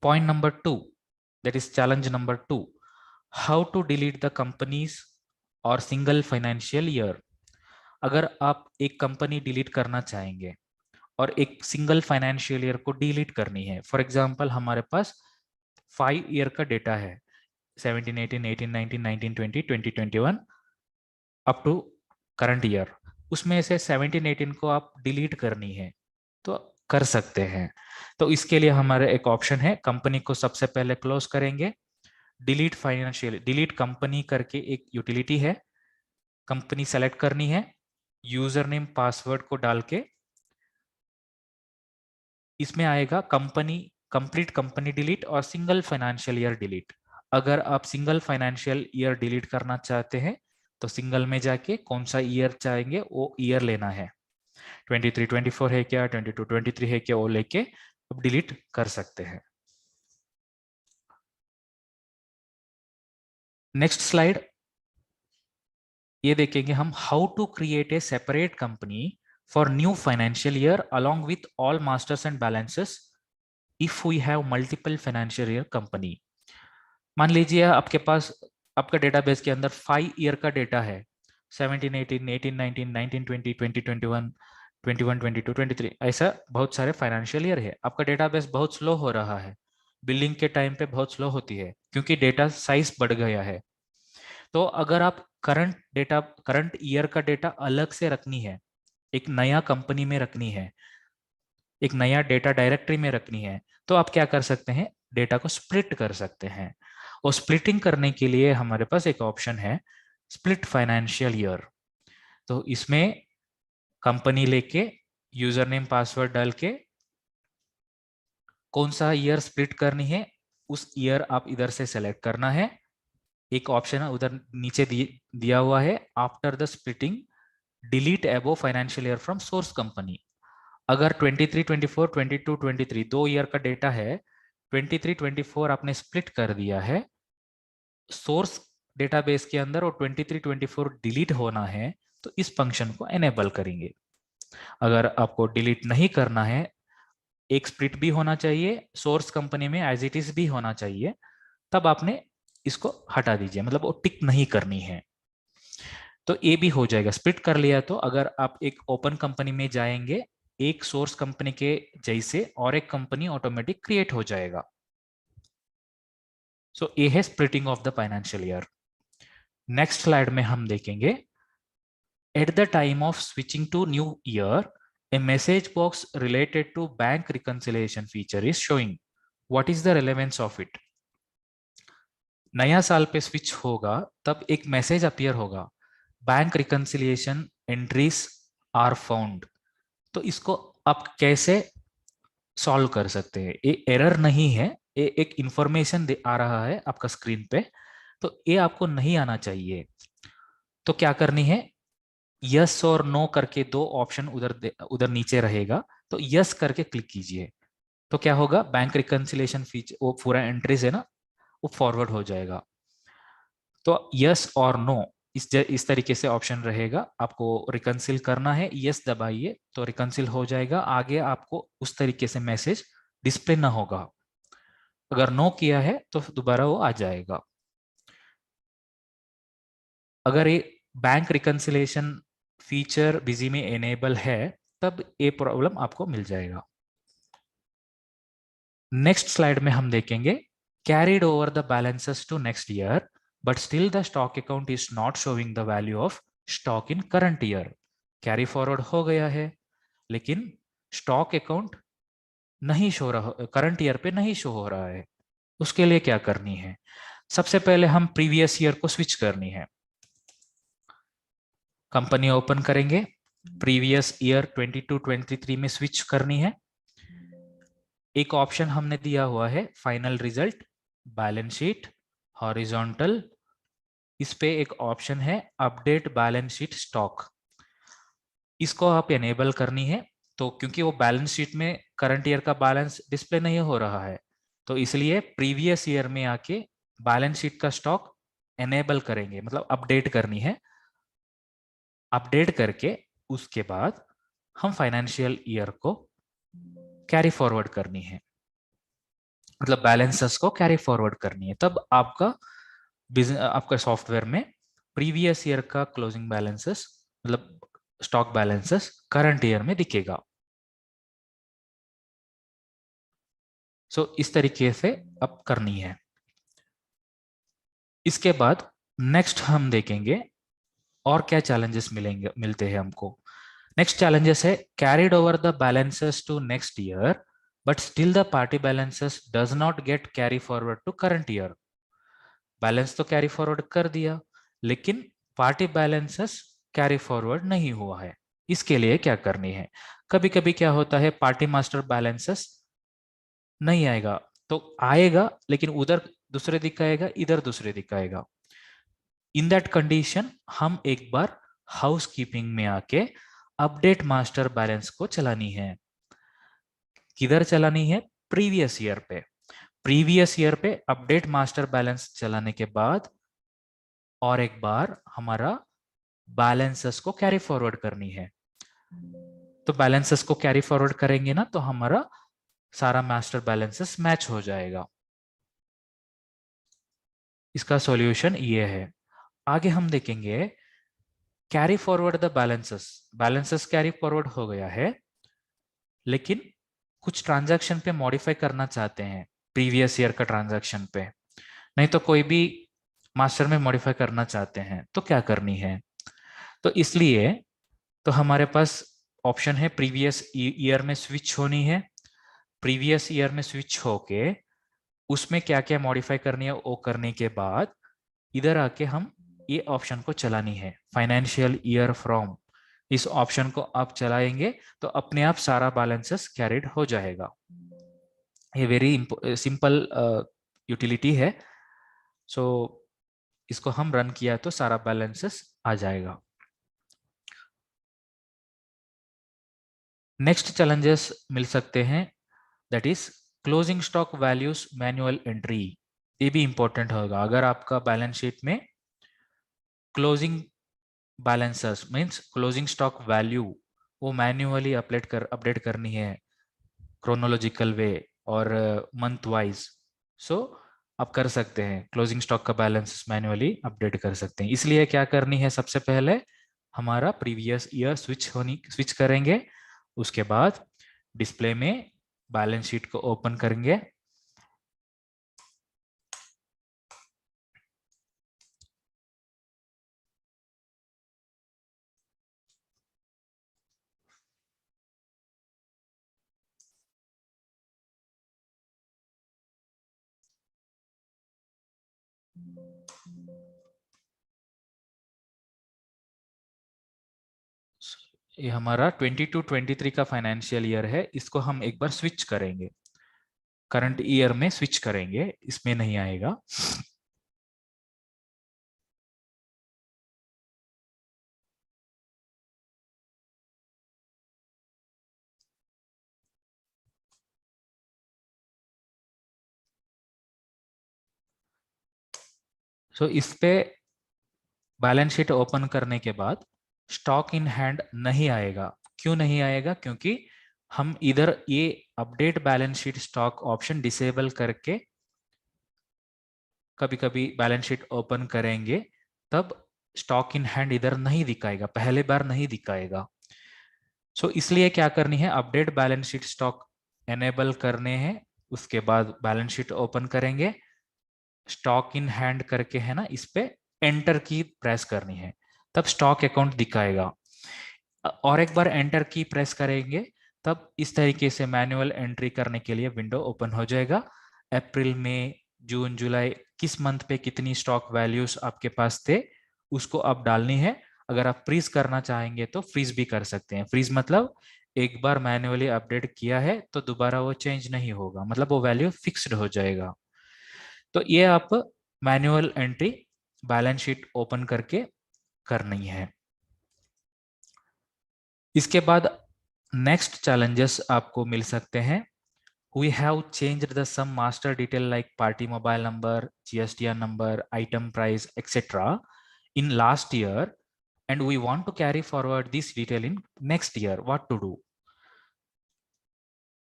Point number 2, that is challenge number 2, how to delete the companies और सिंगल फाइनेंशियल ईयर। अगर आप एक कंपनी डिलीट करना चाहेंगे और एक सिंगल फाइनेंशियल ईयर को डिलीट करनी है, फॉर एग्जांपल हमारे पास 5 ईयर का डेटा है, 17, 18, 18, 19, 19, 20, 20, 21 अप टू करंट ईयर। उसमें से 17, 18 को आप डिलीट करनी है तो कर सकते हैं। तो इसके लिए हमारे एक ऑप्शन है, कंपनी को सबसे पहले क्लोज करेंगे, डिलीट फाइनेंशियल, डिलीट कंपनी करके एक यूटिलिटी है, कंपनी सेलेक्ट करनी है, यूजर नेम पासवर्ड को डाल के इसमें आएगा कंपनी, कंप्लीट कंपनी डिलीट और सिंगल फाइनेंशियल ईयर डिलीट। अगर आप सिंगल फाइनेंशियल ईयर डिलीट करना चाहते हैं तो सिंगल में जाके कौन सा ईयर चाहेंगे वो ईयर लेना है, 23, 24 है क्या, 22, 23 है क्या, वो लेके अब डिलीट कर सकते हैं। नेक्स्ट स्लाइड ये देखेंगे हम, how to create a separate company for new financial year along with all masters and balances if we have multiple financial year company. मान लीजिए आपके पास आपका डेटाबेस के अंदर 5 ईयर का डेटा है, 17, 18, 18, 19, 19, 20, 20, 21, 21, 22, 23, ऐसा बहुत सारे फाइनेंशियल ईयर है। आपका डेटाबेस बहुत स्लो हो रहा है, बिलिंग के टाइम पे बहुत स्लो होती है क्योंकि डेटा साइज बढ़ गया है। तो अगर आप करंट डेटा, करंट ईयर का डेटा अलग से रखनी है, एक नया कंपनी में रखनी है, एक नया डेटा डायरेक्टरी में रखनी है, तो आप क्या कर सकते हैं, डेटा को स्प्लिट कर सकते हैं। और स्प्लिटिंग करने के लिए हमारे पास एक ऑप्शन है, स्प्लिट फाइनेंशियल ईयर। तो इसमें कंपनी लेके यूजर नेम पासवर्ड डाल के कौन सा ईयर स्प्लिट करनी है उस ईयर आप इधर से सेलेक्ट करना है। एक ऑप्शन है उधर नीचे दिया हुआ है, आफ्टर द स्प्लिटिंग डिलीट एबो financial year from source company. अगर 23, 24, 22, 23 दो ईयर का डेटा है, 23, 24 आपने स्प्लिट कर दिया है सोर्स डेटाबेस के अंदर और 23, 24 डिलीट होना है तो इस फंक्शन को एनेबल करेंगे। अगर आपको डिलीट नहीं करना है, एक स्प्लिट भी होना चाहिए, सोर्स कंपनी में एज इट इज भी होना चाहिए, तब आपने इसको हटा दीजिए, मतलब वो टिक नहीं करनी है। तो ये भी हो जाएगा, स्प्लिट कर लिया तो अगर आप एक ओपन कंपनी में जाएंगे, एक सोर्स कंपनी के जैसे और एक कंपनी ऑटोमेटिक क्रिएट हो जाएगा। सो ये है splitting of the financial year. Next slide में हम देखेंगे, at the time of switching to new year a message box related to bank reconciliation feature is showing. What is the relevance of it? नया साल पे switch होगा तब एक message appear होगा, bank reconciliation entries are found. तो इसको आप कैसे सॉल्व कर सकते हैं, ये एरर नहीं है, ये एक इंफॉर्मेशन आ रहा है आपका स्क्रीन पे, तो ये आपको नहीं आना चाहिए। तो क्या करनी है, यस और नो करके दो ऑप्शन उधर उधर नीचे रहेगा, तो यस करके क्लिक कीजिए। तो क्या होगा, बैंक रिकंसिलिएशन फीचर वो पूरा एंट्रीज है ना वो फॉरवर्ड हो जाएगा। तो यस और नो इस तरीके से ऑप्शन रहेगा, आपको रिकंसिल करना है, यस दबाइए तो रिकंसिल हो जाएगा, आगे आपको उस तरीके से मैसेज डिस्प्ले ना होगा। अगर नो किया है तो दोबारा वो आ जाएगा। अगर ये बैंक रिकंसिलिएशन फीचर बिजी में एनेबल है तब ये प्रॉब्लम आपको मिल जाएगा। नेक्स्ट स्लाइड में हम देखेंगे, carried over the balances to next year but still the stock account is not showing the value of stock in current year. Carry forward हो गया है लेकिन स्टॉक अकाउंट नहीं शो रहा, करंट ईयर पे नहीं शो हो रहा है। उसके लिए क्या करनी है, सबसे पहले हम प्रीवियस ईयर को स्विच करनी है। कंपनी ओपन करेंगे, प्रीवियस ईयर 22, 23 में स्विच करनी है। एक ऑप्शन हमने दिया हुआ है final result, balance sheet, horizontal, इस पे एक ऑप्शन है अपडेट बैलेंस शीट स्टॉक, इसको आप एनेबल करनी है। तो क्योंकि वो बैलेंस शीट में करंट ईयर का बैलेंस डिस्प्ले नहीं हो रहा है, तो इसलिए प्रीवियस ईयर में आके बैलेंस शीट का स्टॉक एनेबल करेंगे, मतलब अपडेट करनी है। अपडेट करके उसके बाद हम फाइनेंशियल ईयर को कैरी फॉरवर्ड करनी है, मतलब बैलेंसेस को कैरी फॉरवर्ड करनी है, तब आपका आपका सॉफ्टवेयर में प्रीवियस ईयर का क्लोजिंग बैलेंसेस मतलब स्टॉक बैलेंसेस करंट ईयर में दिखेगा। सो इस तरीके से अब करनी है। इसके बाद नेक्स्ट हम देखेंगे और क्या चैलेंजेस मिलते हैं हमको। नेक्स्ट चैलेंजेस है carried over the balances to next year but still the party balances does not get carry forward to current year. Balance तो कैरी फॉरवर्ड कर दिया लेकिन पार्टी बैलेंसेस कैरी फॉरवर्ड नहीं हुआ है। इसके लिए क्या करनी है? कभी कभी क्या होता है पार्टी मास्टर बैलेंसेस नहीं आएगा, तो आएगा लेकिन उधर दूसरे दिखाएगा, इधर दूसरे दिखाएगा। इन दैट कंडीशन हम एक बार हाउस कीपिंग में आके अपडेट मास्टर बैलेंस को चलानी है। किधर चलानी है? प्रीवियस ईयर पे। प्रीवियस ईयर पे अपडेट मास्टर बैलेंस चलाने के बाद और एक बार हमारा बैलेंसेस को कैरी फॉरवर्ड करनी है। तो बैलेंसेस को कैरी फॉरवर्ड करेंगे ना तो हमारा सारा मास्टर बैलेंसेस मैच हो जाएगा। इसका सॉल्यूशन ये है। आगे हम देखेंगे carry forward the balances. Balances carry forward हो गया है लेकिन कुछ ट्रांजैक्शन पे मॉडिफाई करना चाहते हैं प्रीवियस ईयर का ट्रांजैक्शन पे, नहीं तो कोई भी मास्टर में मॉडिफाई करना चाहते हैं तो क्या करनी है? तो इसलिए तो हमारे पास ऑप्शन है प्रीवियस ईयर में स्विच होनी है। प्रीवियस ईयर में स्विच होके उसमें क्या क्या मॉडिफाई करनी है वो करने के बाद इधर आके हम ये ऑप्शन को चलानी है फाइनेंशियल ईयर फ्रॉम। इस ऑप्शन को आप चलाएंगे तो अपने आप सारा बैलेंसेस कैरिड हो जाएगा। ये वेरी सिंपल यूटिलिटी है। सो इसको हम रन किया तो सारा बैलेंसेस आ जाएगा। नेक्स्ट चैलेंजेस मिल सकते हैं that is closing stock values manual entry. ये भी इंपॉर्टेंट होगा। अगर आपका बैलेंस शीट में closing balances means closing stock value वो मैन्युअली अपडेट करनी है क्रोनोलॉजिकल वे और मंथ वाइज, सो आप कर सकते हैं क्लोजिंग स्टॉक का बैलेंस मैन्युअली अपडेट कर सकते हैं। इसलिए क्या करनी है, सबसे पहले हमारा प्रीवियस ईयर स्विच करेंगे। उसके बाद डिस्प्ले में बैलेंस शीट को ओपन करेंगे। ये हमारा 22-23 का फाइनेंशियल ईयर है, इसको हम एक बार स्विच करेंगे, करंट ईयर में स्विच करेंगे, इसमें नहीं आएगा। सो इस पे बैलेंस शीट ओपन करने के बाद स्टॉक इन हैंड नहीं आएगा। क्यों नहीं आएगा? क्योंकि हम इधर ये update balance sheet stock option disable करके कभी कभी बैलेंस शीट ओपन करेंगे तब स्टॉक इन हैंड इधर नहीं दिखाएगा, पहले बार नहीं दिखाएगा। सो इसलिए क्या करनी है, update balance sheet stock enable करने हैं। उसके बाद बैलेंस शीट ओपन करेंगे, स्टॉक इन हैंड करके है ना, इस पे एंटर की प्रेस करनी है, तब स्टॉक अकाउंट दिखाएगा। और एक बार एंटर की प्रेस करेंगे तब इस तरीके से मैनुअल एंट्री करने के लिए विंडो ओपन हो जाएगा। अप्रैल मई जून जुलाई किस मंथ पे कितनी स्टॉक वैल्यूज आपके पास थे उसको आप डालनी है। अगर आप फ्रीज करना चाहेंगे तो फ्रीज भी कर सकते हैं। फ्रीज मतलब एक बार मैन्युअली अपडेट किया है तो दोबारा वो चेंज नहीं होगा, मतलब वो वैल्यू फिक्स्ड हो जाएगा। तो ये आप manual entry balance sheet open करके करनी है। इसके बाद नेक्स्ट चैलेंजेस आपको मिल सकते हैं। We have changed the some master detail like party mobile number, GSTR number, item price, etc. in last year, and we want to carry forward this detail in next year. What to do?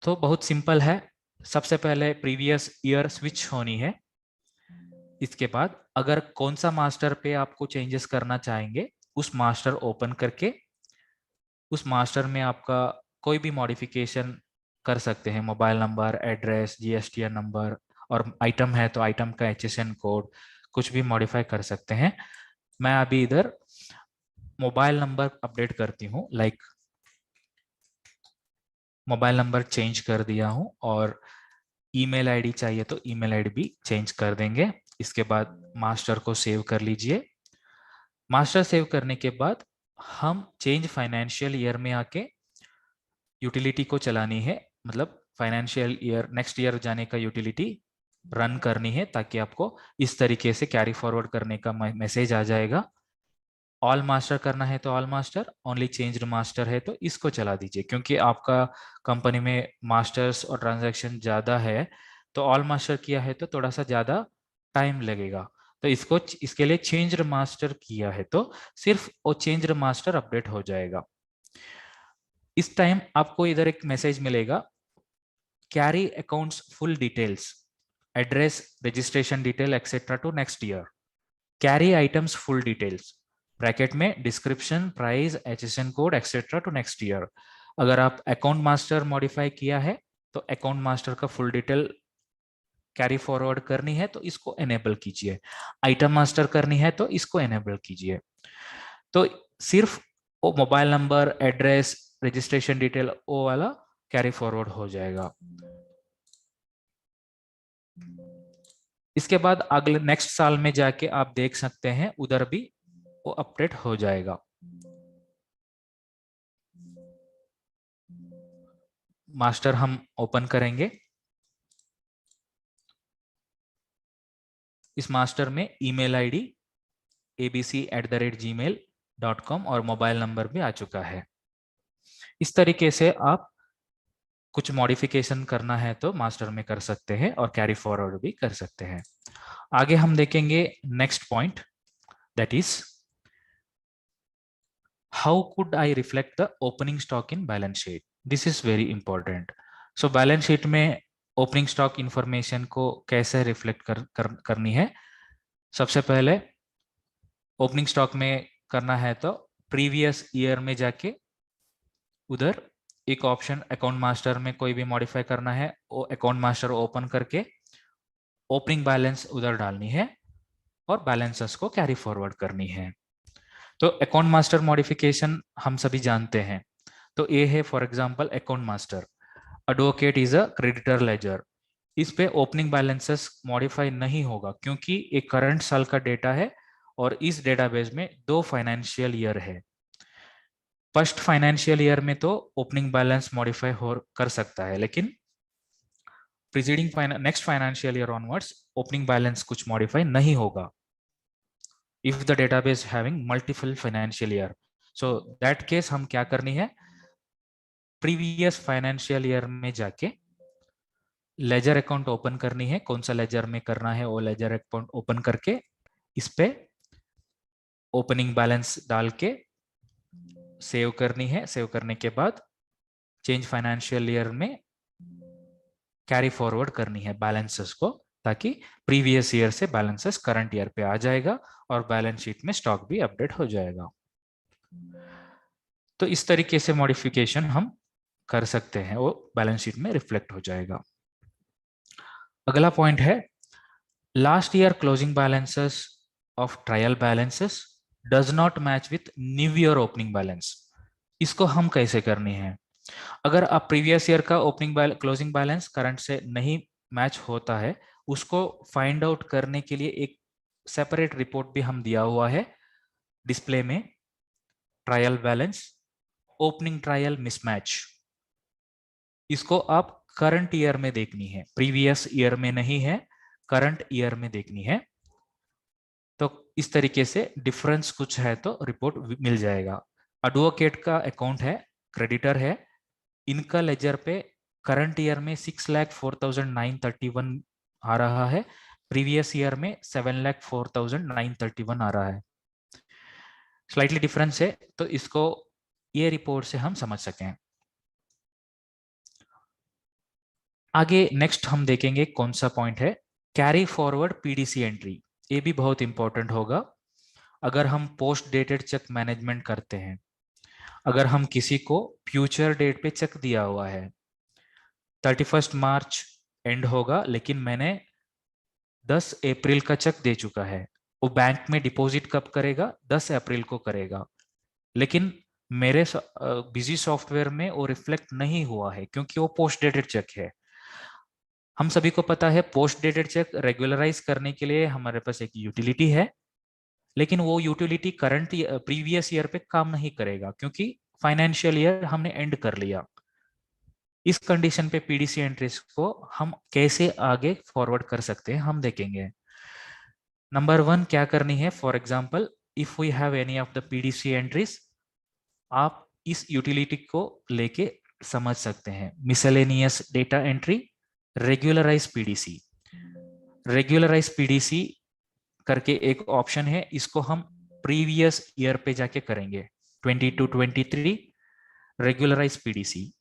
तो बहुत simple है। सबसे पहले previous year switch होनी है। इसके बाद अगर कौन सा मास्टर पे आपको चेंजेस करना चाहेंगे, उस मास्टर ओपन करके उस मास्टर में आपका कोई भी मॉडिफिकेशन कर सकते हैं। Mobile number, address, GSTR number, और आइटम है तो आइटम का एचएसएन कोड, कुछ भी मॉडिफाई कर सकते हैं। मैं अभी इधर मोबाइल नंबर अपडेट करती हूँ, लाइक मोबाइल नंबर चेंज कर दिया हूँ, और ईमेल आईडी चाहिए तो ईमेल आईडी भी चेंज कर देंगे। इसके बाद मास्टर को सेव कर लीजिए। मास्टर सेव करने के बाद हम चेंज फाइनेंशियल ईयर में आके यूटिलिटी को चलानी है, मतलब फाइनेंशियल ईयर नेक्स्ट ईयर जाने का यूटिलिटी रन करनी है, ताकि आपको इस तरीके से कैरी फॉरवर्ड करने का मैसेज आ जाएगा। ऑल मास्टर करना है तो all master, only changed master है तो इसको चला दीजिए। क्योंकि आपका कंपनी में मास्टर्स और ट्रांजैक्शन ज़्यादा है, तो ऑल मास्टर किया है तो थोड़ा सा ज़्यादा टाइम लगेगा। तो इसके लिए चेंज्ड मास्टर किया है तो सिर्फ वो चेंज्ड मास्टर अपडेट हो जाएगा। इस टाइम आपको इधर एक मैसेज मिलेगा, carry accounts full details, address, registration detail etcetera to next year, carry items full details, bracket में description, price, HSN code etcetera to next year. अगर आप अकाउंट मास्टर मॉडिफाई किया है तो अकाउंट मास्टर का फुल डिटेल कैरी फॉरवर्ड करनी है तो इसको एनेबल कीजिए। आइटम मास्टर करनी है तो इसको एनेबल कीजिए। तो सिर्फ वो mobile number, address, registration detail वो वाला कैरी फॉरवर्ड हो जाएगा। इसके बाद अगले नेक्स्ट साल में जाके आप देख सकते हैं उधर भी वो अपडेट हो जाएगा। मास्टर हम ओपन करेंगे। इस मास्टर में ईमेल आईडी abc@gmail.com और मोबाइल नंबर भी आ चुका है। इस तरीके से आप कुछ मॉडिफिकेशन करना है तो मास्टर में कर सकते हैं और कैरी फॉरवर्ड भी कर सकते हैं। आगे हम देखेंगे next point, that is how could I reflect the opening stock in balance sheet. This is very important. So balance sheet में ओपनिंग स्टॉक इंफॉर्मेशन को कैसे रिफ्लेक्ट करनी है। सबसे पहले ओपनिंग स्टॉक में करना है तो प्रीवियस ईयर में जाके उधर एक ऑप्शन अकाउंट मास्टर में कोई भी मॉडिफाई करना है, वो अकाउंट मास्टर ओपन करके ओपनिंग बैलेंस उधर डालनी है और बैलेंसेस को कैरी फॉरवर्ड करनी है। तो अकाउंट मास्टर मॉडिफिकेशन हम सभी जानते हैं। तो ये है for example account master, advocate is a creditor ledger. इस पे ओपनिंग बैलेंसेस मॉडिफाई नहीं होगा क्योंकि एक करंट साल का डेटा है और इस डेटाबेस में 2 फाइनेंशियल ईयर है। फर्स्ट फाइनेंशियल ईयर में तो ओपनिंग बैलेंस मॉडिफाई हो कर सकता है, लेकिन preceding next financial year onwards opening balance कुछ मॉडिफाई नहीं होगा if the database having multiple financial year. So that case हम क्या करनी है, प्रीवियस फाइनेंशियल ईयर में जाके लेजर अकाउंट ओपन करनी है। कौन सा लेजर में करना है वो लेजर अकाउंट ओपन करके इस पे ओपनिंग बैलेंस डाल के सेव करनी है। सेव करने के बाद चेंज फाइनेंशियल ईयर में कैरी फॉरवर्ड करनी है बैलेंसेस को, ताकि प्रीवियस ईयर से बैलेंसेस करंट ईयर पे आ जाएगा और बैलेंस शीट में स्टॉक भी अपडेट हो जाएगा। तो इस तरीके से मॉडिफिकेशन हम कर सकते हैं, वो बैलेंस शीट में रिफ्लेक्ट हो जाएगा। अगला पॉइंट है last year closing balances of trial balances does not match with new year opening balance. इसको हम कैसे करनी है, अगर आप प्रीवियस ईयर का ओपनिंग क्लोजिंग बैलेंस करंट से नहीं मैच होता है, उसको फाइंड आउट करने के लिए एक सेपरेट रिपोर्ट भी हम दिया हुआ है डिस्प्ले में, trial balance opening trial mismatch. इसको आप करंट ईयर में देखनी है, प्रीवियस ईयर में नहीं है, करंट ईयर में देखनी है। तो इस तरीके से डिफरेंस कुछ है तो रिपोर्ट मिल जाएगा। एडवोकेट का अकाउंट है, क्रेडिटर है, इनका लेजर पे करंट ईयर में 6,04,931 आ रहा है, प्रीवियस ईयर में 7,04,931 आ रहा है। स्लाइटली डिफरेंस है, तो इसको ये रिपोर्ट से हम समझ सकें। आगे नेक्स्ट हम देखेंगे कौन सा पॉइंट है, कैरी फॉरवर्ड पीडीसी एंट्री। ये भी बहुत इंपॉर्टेंट होगा। अगर हम पोस्ट डेटेड चेक मैनेजमेंट करते हैं, अगर हम किसी को फ्यूचर डेट पे चेक दिया हुआ है, 31 मार्च एंड होगा, लेकिन मैंने 10 अप्रैल का चेक दे चुका है, वो बैंक में डिपॉजिट कब करेगा? 10 अप्रैल को करेगा, लेकिन मेरे बिजी सॉफ्टवेयर में वो रिफ्लेक्ट नहीं हुआ है क्योंकि वो पोस्ट डेटेड चेक है। हम सभी को पता है पोस्ट डेटेड चेक रेगुलराइज करने के लिए हमारे पास एक यूटिलिटी है, लेकिन वो यूटिलिटी करंट प्रीवियस ईयर पे काम नहीं करेगा क्योंकि फाइनेंशियल ईयर हमने एंड कर लिया। इस कंडीशन पे पीडीसी एंट्रीज को हम कैसे आगे फॉरवर्ड कर सकते हैं हम देखेंगे। नंबर 1 क्या करनी है? For example, if we have any of the PDC entries, आप इस यूटिलिटी को लेके समझ सकते हैं। Miscellaneous data entry, regularise PDC. Regularise PDC करके एक ऑप्शन है, इसको हम प्रीवियस ईयर पे जाके करेंगे, 22-23 रेगुलराइज पीडीसी।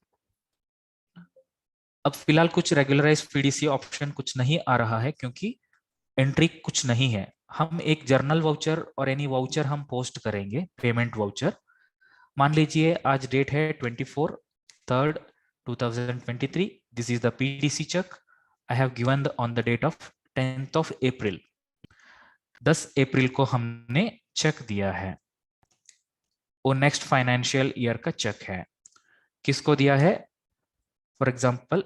अब फिलहाल कुछ रेगुलराइज पीडीसी ऑप्शन कुछ नहीं आ रहा है क्योंकि एंट्री कुछ नहीं है। हम एक जर्नल वाउचर और एनी वाउचर हम पोस्ट करेंगे, पेमेंट वाउचर। मान लीजिए आज डेट है 24/3/2023, this is the PDC cheque I have given on the date of 10th of April। 10 अप्रैल को हमने चेक दिया है, वो नेक्स्ट फाइनेंशियल ईयर का चेक है। किसको दिया है? फॉर एग्जांपल,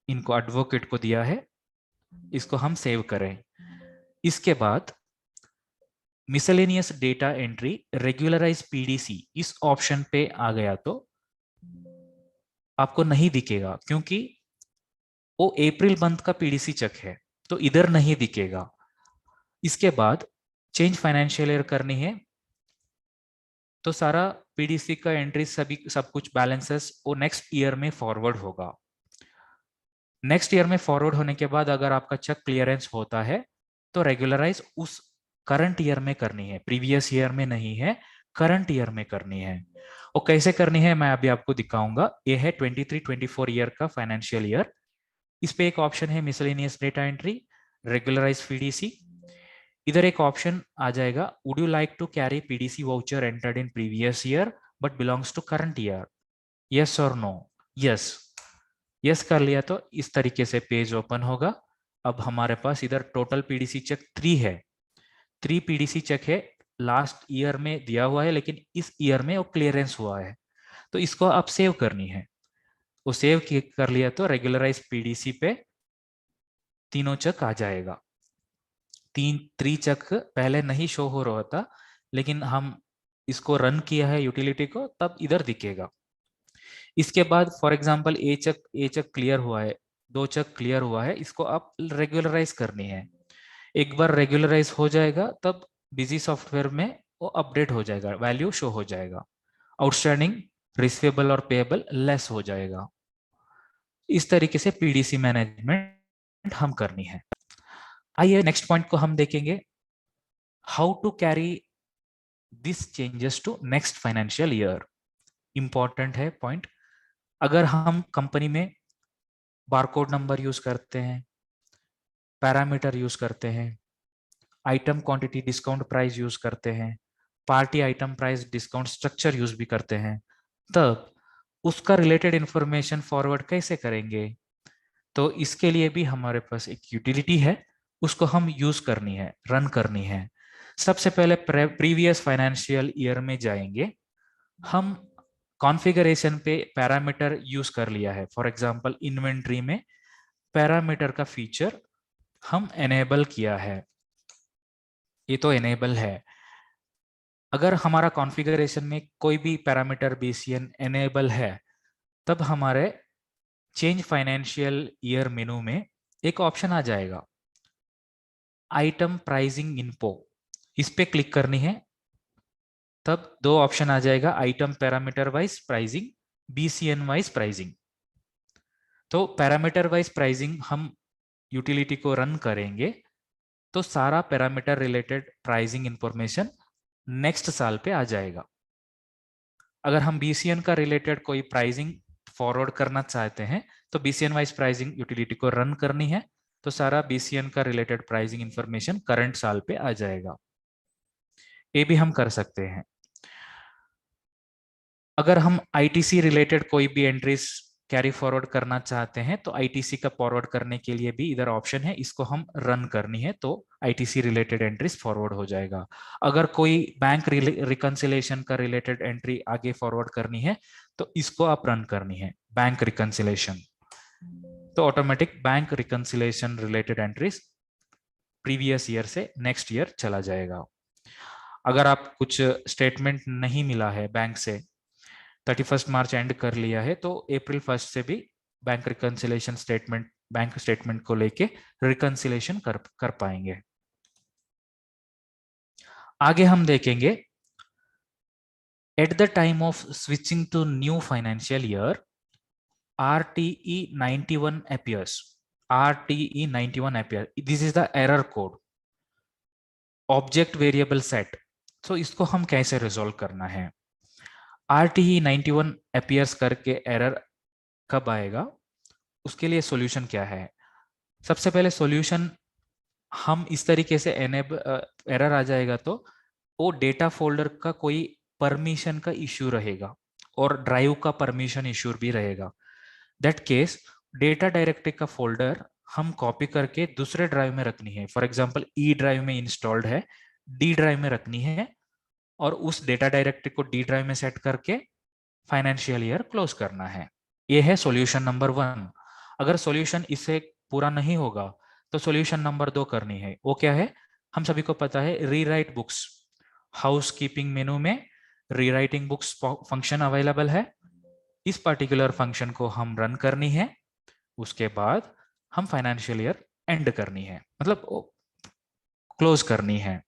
इनको एडवोकेट को दिया है, इसको हम सेव करें। इसके बाद miscellaneous data entry regularise PDC इस ऑप्शन पे आ गया तो आपको नहीं दिखेगा क्योंकि वो अप्रैल मंथ का पीडीसी चेक है, तो इधर नहीं दिखेगा। इसके बाद चेंज फाइनेंशियल ईयर करनी है, तो सारा पीडीसी का एंट्री सभी सब कुछ बैलेंसेस वो नेक्स्ट ईयर में फॉरवर्ड होगा। नेक्स्ट ईयर में फॉरवर्ड होने के बाद अगर आपका चेक क्लियरेंस होता है तो रेगुलराइज उस करंट ईयर में करनी है, प्रीवियस ईयर में नहीं है, करंट ईयर में करनी है। वो कैसे करनी है मैं अभी आपको दिखाऊंगा। ये है 23-24 ईयर का फाइनेंशियल ईयर। इस पे एक ऑप्शन है miscellaneous data entry, regularise PDC. इधर एक ऑप्शन आ जाएगा, would you like to carry PDC voucher entered in previous year but belongs to current year, yes और नो? यस। यस कर लिया तो इस तरीके से पेज ओपन होगा। अब हमारे पास इधर टोटल पीडीसी चेक 3 है, 3 पीडीसी चेक है, लास्ट ईयर में दिया हुआ है लेकिन इस ईयर में वो क्लियरेंस हुआ है, तो इसको आप सेव करनी है। वो सेव कर लिया तो रेगुलराइज पीडीसी पे तीनों चेक आ जाएगा। 3 चेक पहले नहीं शो हो रहा था, लेकिन हम इसको रन किया है यूटिलिटी को, तब इधर दिखेगा। इसके बाद for example a cheque clear हुआ है, 2 चेक क्लियर हुआ है, इसको आप रेगुलराइज करनी है। एक बार रेगुलराइज हो जाएगा तब बिजी सॉफ्टवेयर में वो अपडेट हो जाएगा, वैल्यू शो हो जाएगा, आउटस्टैंडिंग, रिसीवेबल और पेएबल लेस हो जाएगा। इस तरीके से पीडीसी मैनेजमेंट हम करनी है। आइए नेक्स्ट पॉइंट को हम देखेंगे, how to carry this changes to next financial year. Important है पॉइंट। अगर हम कंपनी में बारकोड नंबर यूज करते हैं, पैरामीटर यूज करते हैं, item quantity discount price use करते हैं, party item price discount structure use भी करते हैं, तब उसका रिलेटेड इंफॉर्मेशन फॉरवर्ड कैसे करेंगे? तो इसके लिए भी हमारे पास एक यूटिलिटी है, उसको हम यूज करनी है, रन करनी है। सबसे पहले प्रीवियस फाइनेंशियल ईयर में जाएंगे। हम कॉन्फ़िगरेशन पे पैरामीटर यूज कर लिया है, फॉर एग्जांपल इन्वेंट्री में पैरामीटर का फीचर हम एनेबल किया है, ये तो एनेबल है। अगर हमारा कॉन्फ़िगरेशन में कोई भी पैरामीटर बीसीएन एनेबल है, तब हमारे चेंज फाइनेंशियल ईयर मेनू में एक ऑप्शन आ जाएगा, आइटम प्राइसिंग इन्फो। इस पे क्लिक करनी है, तब 2 ऑप्शन आ जाएगा, item parameter wise pricing, BCN wise pricing. तो पैरामीटर वाइज प्राइसिंग हम यूटिलिटी को रन करेंगे तो सारा parameter related pricing information next साल पे आ जाएगा। अगर हम बीसीएन का रिलेटेड कोई प्राइसिंग फॉरवर्ड करना चाहते हैं तो बीसीएन वाइज प्राइसिंग यूटिलिटी को रन करनी है, तो सारा BCN का रिलेटेड प्राइसिंग इंफॉर्मेशन करंट साल पे आ जाएगा। ये भी हम कर सकते हैं। अगर हम ITC रिलेटेड कोई भी एंट्रीज कैरी फॉरवर्ड करना चाहते हैं तो ITC का फॉरवर्ड करने के लिए भी इधर ऑप्शन है, इसको हम रन करनी है तो ITC रिलेटेड एंट्रीज फॉरवर्ड हो जाएगा। अगर कोई बैंक रिकंसिलेशन का रिलेटेड एंट्री आगे फॉरवर्ड करनी है तो इसको आप रन करनी है, बैंक रिकंसिलेशन। तो automatic bank reconciliation related entries previous year से नेक्स्ट ईयर चला जाएगा। अगर आप कुछ स्टेटमेंट नहीं मिला है बैंक से, 31 मार्च एंड कर लिया है, तो अप्रैल 1 से भी bank reconciliation statement, bank statement को लेके रिकंसिलेशन कर पाएंगे। आगे हम देखेंगे at the time of switching to new financial year RTE 91 appears. RTE 91 appears. This is the error code. Object variable set. So इसको हम कैसे रिजोल्व करना है? RTE 91 appears करके एरर कब आएगा, उसके लिए सॉल्यूशन क्या है? सबसे पहले सॉल्यूशन हम इस तरीके से एरर आ जाएगा तो वो डेटा फोल्डर का कोई परमिशन का इश्यू रहेगा और ड्राइव का परमिशन इश्यू भी रहेगा। दैट केस डेटा डायरेक्टरी का फोल्डर हम कॉपी करके दूसरे ड्राइव में रखनी है। फॉर एग्जांपल E ड्राइव में इंस्टॉल्ड है, D ड्राइव में रखनी है और उस डेटा डायरेक्टरी को D ड्राइव में सेट करके फाइनेंशियल ईयर क्लोज करना है। ये है सॉल्यूशन नंबर 1। अगर सॉल्यूशन इससे पूरा नहीं होगा तो सॉल्यूशन नंबर 2 करनी है। वो क्या है? हम सभी को पता है रीराइट बुक्स, हाउस कीपिंग मेनू में रीराइटिंग बुक्स फंक्शन अवेलेबल है। इस पर्टिकुलर फंक्शन को हम रन करनी है, उसके बाद हम फाइनेंशियल ईयर एंड करनी है, मतलब क्लोज करनी है।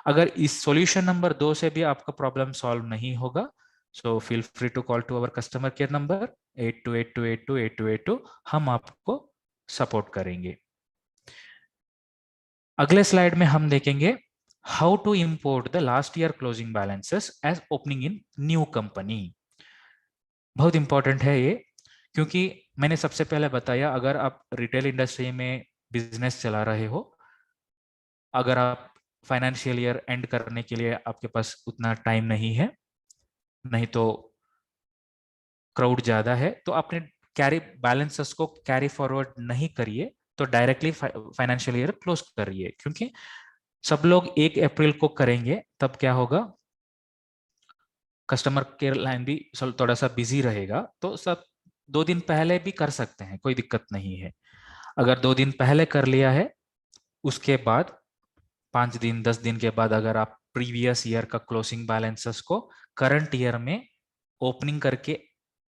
अगर इस सॉल्यूशन नंबर 2 से भी आपका प्रॉब्लम सॉल्व नहीं होगा, so feel free to call to our customer care number 8282828282। हम आपको सपोर्ट करेंगे। अगले स्लाइड में हम देखेंगे how to import the last year closing balances as opening in new company. बहुत इंपॉर्टेंट है ये, क्योंकि मैंने सबसे पहले बताया अगर आप रिटेल इंडस्ट्री में बिजनेस चला रहे हो, अगर आप फाइनेंशियल ईयर एंड करने के लिए आपके पास उतना टाइम नहीं है, नहीं तो क्राउड ज्यादा है, तो आपने कैरी बैलेंसेस को कैरी फॉरवर्ड नहीं करिए, तो डायरेक्टली फाइनेंशियल ईयर क्लोज करिए। क्योंकि सब लोग 1 अप्रैल को करेंगे, तब क्या होगा, कस्टमर केयर लाइन भी थोड़ा सा बिजी रहेगा, तो सब 2 दिन पहले भी कर सकते हैं, कोई दिक्कत नहीं है। अगर 2 दिन पहले कर लिया है, उसके बाद 5 दिन 10 दिन के बाद अगर आप प्रीवियस ईयर का क्लोजिंग बैलेंसेस को करंट ईयर में ओपनिंग करके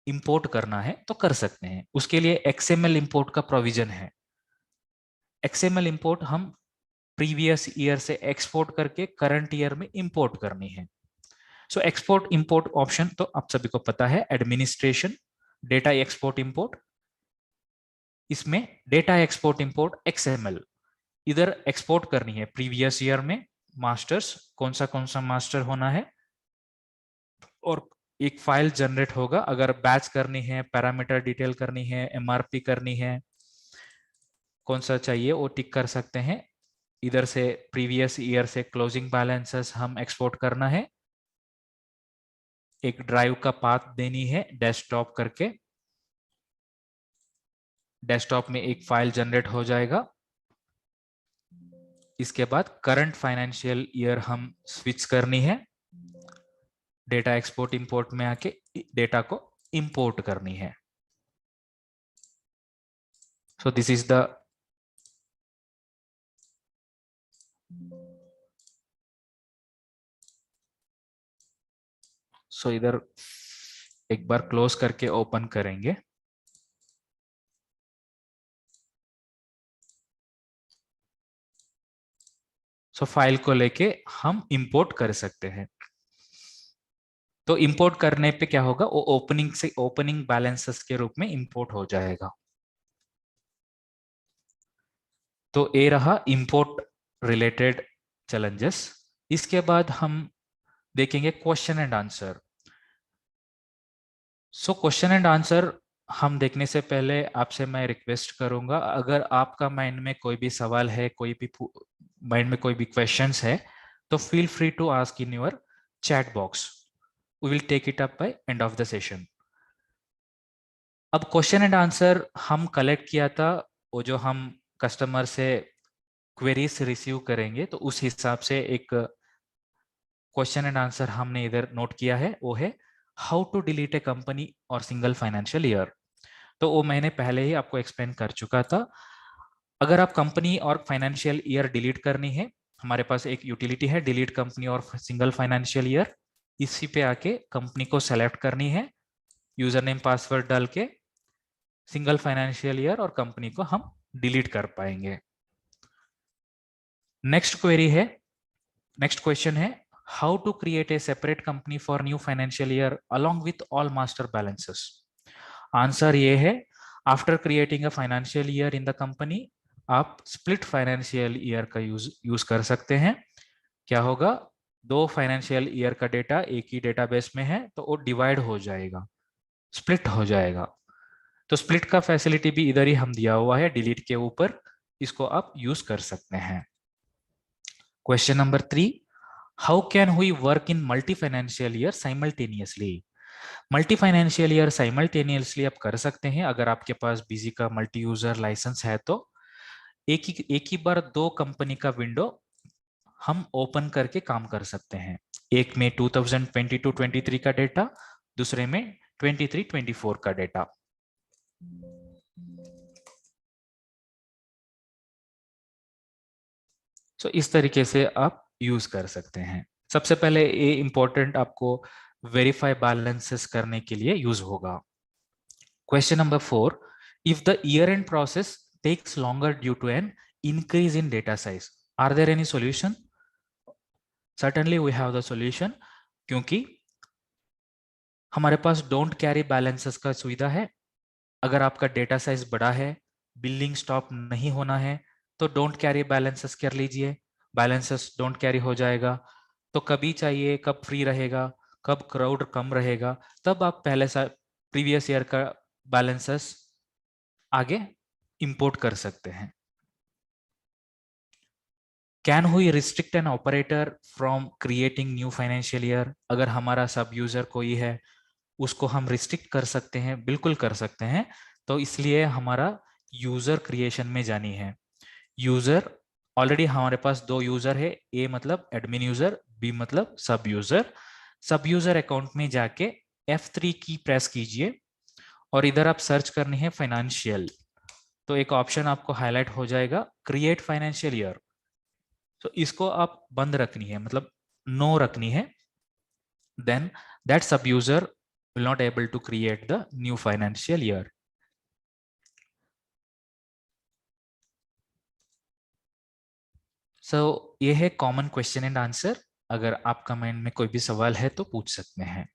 इंपोर्ट करना है तो कर सकते हैं। उसके लिए XML इंपोर्ट का प्रोविजन है। XML इंपोर्ट हम प्रीवियस ईयर से एक्सपोर्ट करके करंट ईयर में इंपोर्ट करनी है। सो एक्सपोर्ट इंपोर्ट ऑप्शन तो आप सभी को पता है, एडमिनिस्ट्रेशन, डेटा एक्सपोर्ट इंपोर्ट। इसमें डेटा एक्सपोर्ट इंपोर्ट XML इधर एक्सपोर्ट करनी है प्रीवियस ईयर में मास्टर्स, कौन सा मास्टर होना है, और एक फाइल जनरेट होगा। अगर बैच करनी है, पैरामीटर डिटेल करनी है, MRP करनी है, कौन सा चाहिए वो टिक कर सकते हैं। इधर से प्रीवियस ईयर से क्लोजिंग बैलेंसेस हम एक्सपोर्ट करना है, एक ड्राइव का पाथ देनी है डेस्कटॉप करके, डेस्कटॉप में एक फाइल जनरेट हो जाएगा। इसके बाद करंट फाइनेंशियल ईयर हम स्विच करनी है, डेटा एक्सपोर्ट इंपोर्ट में आके डेटा को इंपोर्ट करनी है। सो दिस इज द इधर एक बार क्लोज करके ओपन करेंगे। फाइल को लेके हम इंपोर्ट कर सकते हैं। तो इंपोर्ट करने पे क्या होगा, वो ओपनिंग बैलेंसेस के रूप में इंपोर्ट हो जाएगा। तो ये रहा इंपोर्ट रिलेटेड चैलेंजेस। इसके बाद हम देखेंगे question and answer. Question and answer हम देखने से पहले आपसे मैं रिक्वेस्ट करूंगा, अगर आपका माइंड में कोई भी सवाल है, कोई भी माइंड में कोई भी क्वेश्चंस है, तो feel free to ask in your chat box. We will take it up by end of the session. अब क्वेश्चन एंड आंसर हम कलेक्ट किया था, वो जो हम कस्टमर से क्वेरीज रिसीव करेंगे, तो उस हिसाब से एक क्वेश्चन एंड आंसर हमने इधर नोट किया है, वो है how to delete a company और सिंगल फाइनेंशियल ईयर. तो वो मैंने पहले ही आपको एक्सप्लेन कर चुका था. अगर आप कंपनी और फाइनेंशियल ईयर डिलीट करनी है, हमारे पास एक यूटिलिटी है डिलीट कंपनी और सिंगल फाइनेंशियल ईयर. इसी पे आके कंपनी को सेलेक्ट करनी है, यूजर नेम पासवर्ड डाल के सिंगल फाइनेंशियल ईयर और कंपनी को हम डिलीट कर पाएंगे. नेक्स्ट क्वेरी है, नेक्स्ट क्वेश्चन है, how to create a separate company for new financial year along with all master balances. Answer ये है, after creating a financial year in the company, आप स्प्लिट फाइनेंशियल ईयर का use कर सकते हैं. क्या होगा, दो फाइनेंशियल ईयर का डेटा एक ही डेटाबेस में है, तो वो डिवाइड हो जाएगा, स्प्लिट हो जाएगा. तो स्प्लिट का फैसिलिटी भी इधर ही हम दिया हुआ है डिलीट के ऊपर, इसको आप यूज कर सकते हैं. Question number 3, how can we work in multi financial year simultaneously. Multi financial year simultaneously आप कर सकते हैं अगर आपके पास बिजी का मल्टी यूजर लाइसेंस है. तो एक ही बार दो कंपनी का विंडो हम ओपन करके काम कर सकते हैं. एक में 2022-23 का डेटा, दूसरे में 23-24 का डेटा. तो इस तरीके से आप यूज कर सकते हैं. सबसे पहले ये इंपॉर्टेंट आपको वेरीफाई बैलेंसेस करने के लिए यूज होगा. Question number 4, if the year end process takes longer due to an increase in data size, are there any solution? Certainly we have the solution, क्योंकि हमारे पास डोंट कैरी बैलेंसेस का सुविधा है. अगर आपका डेटा साइज बड़ा है, बिलिंग स्टॉप नहीं होना है, तो डोंट कैरी बैलेंसेस कर लीजिए. बैलेंसेस डोंट कैरी हो जाएगा. तो कभी चाहिए, कब फ्री रहेगा, कब क्राउड कम रहेगा, तब आप पहले सा प्रीवियस ईयर का बैलेंसेस आगे इंपोर्ट कर सकते हैं. Can we restrict an operator from creating new financial year. अगर हमारा सब यूजर कोई है, उसको हम रिस्ट्रिक्ट कर सकते हैं, बिल्कुल कर सकते हैं. तो इसलिए हमारा यूजर क्रिएशन में जानी है. यूजर ऑलरेडी हमारे पास दो यूजर है, ए मतलब एडमिन यूजर, बी मतलब सब यूजर. सब यूजर अकाउंट में जाके F3 की प्रेस कीजिए और इधर आप सर्च करनी है फाइनेंशियल. तो एक ऑप्शन आपको हाईलाइट हो जाएगा, क्रिएट फाइनेंशियल ईयर. तो इसको आप बंद रखनी है, मतलब नो रखनी है. देन दैट सब user will not able to create the new financial year. So ये है कॉमन क्वेश्चन एंड आंसर. अगर आपका माइंड में कोई भी सवाल है तो पूछ सकते हैं.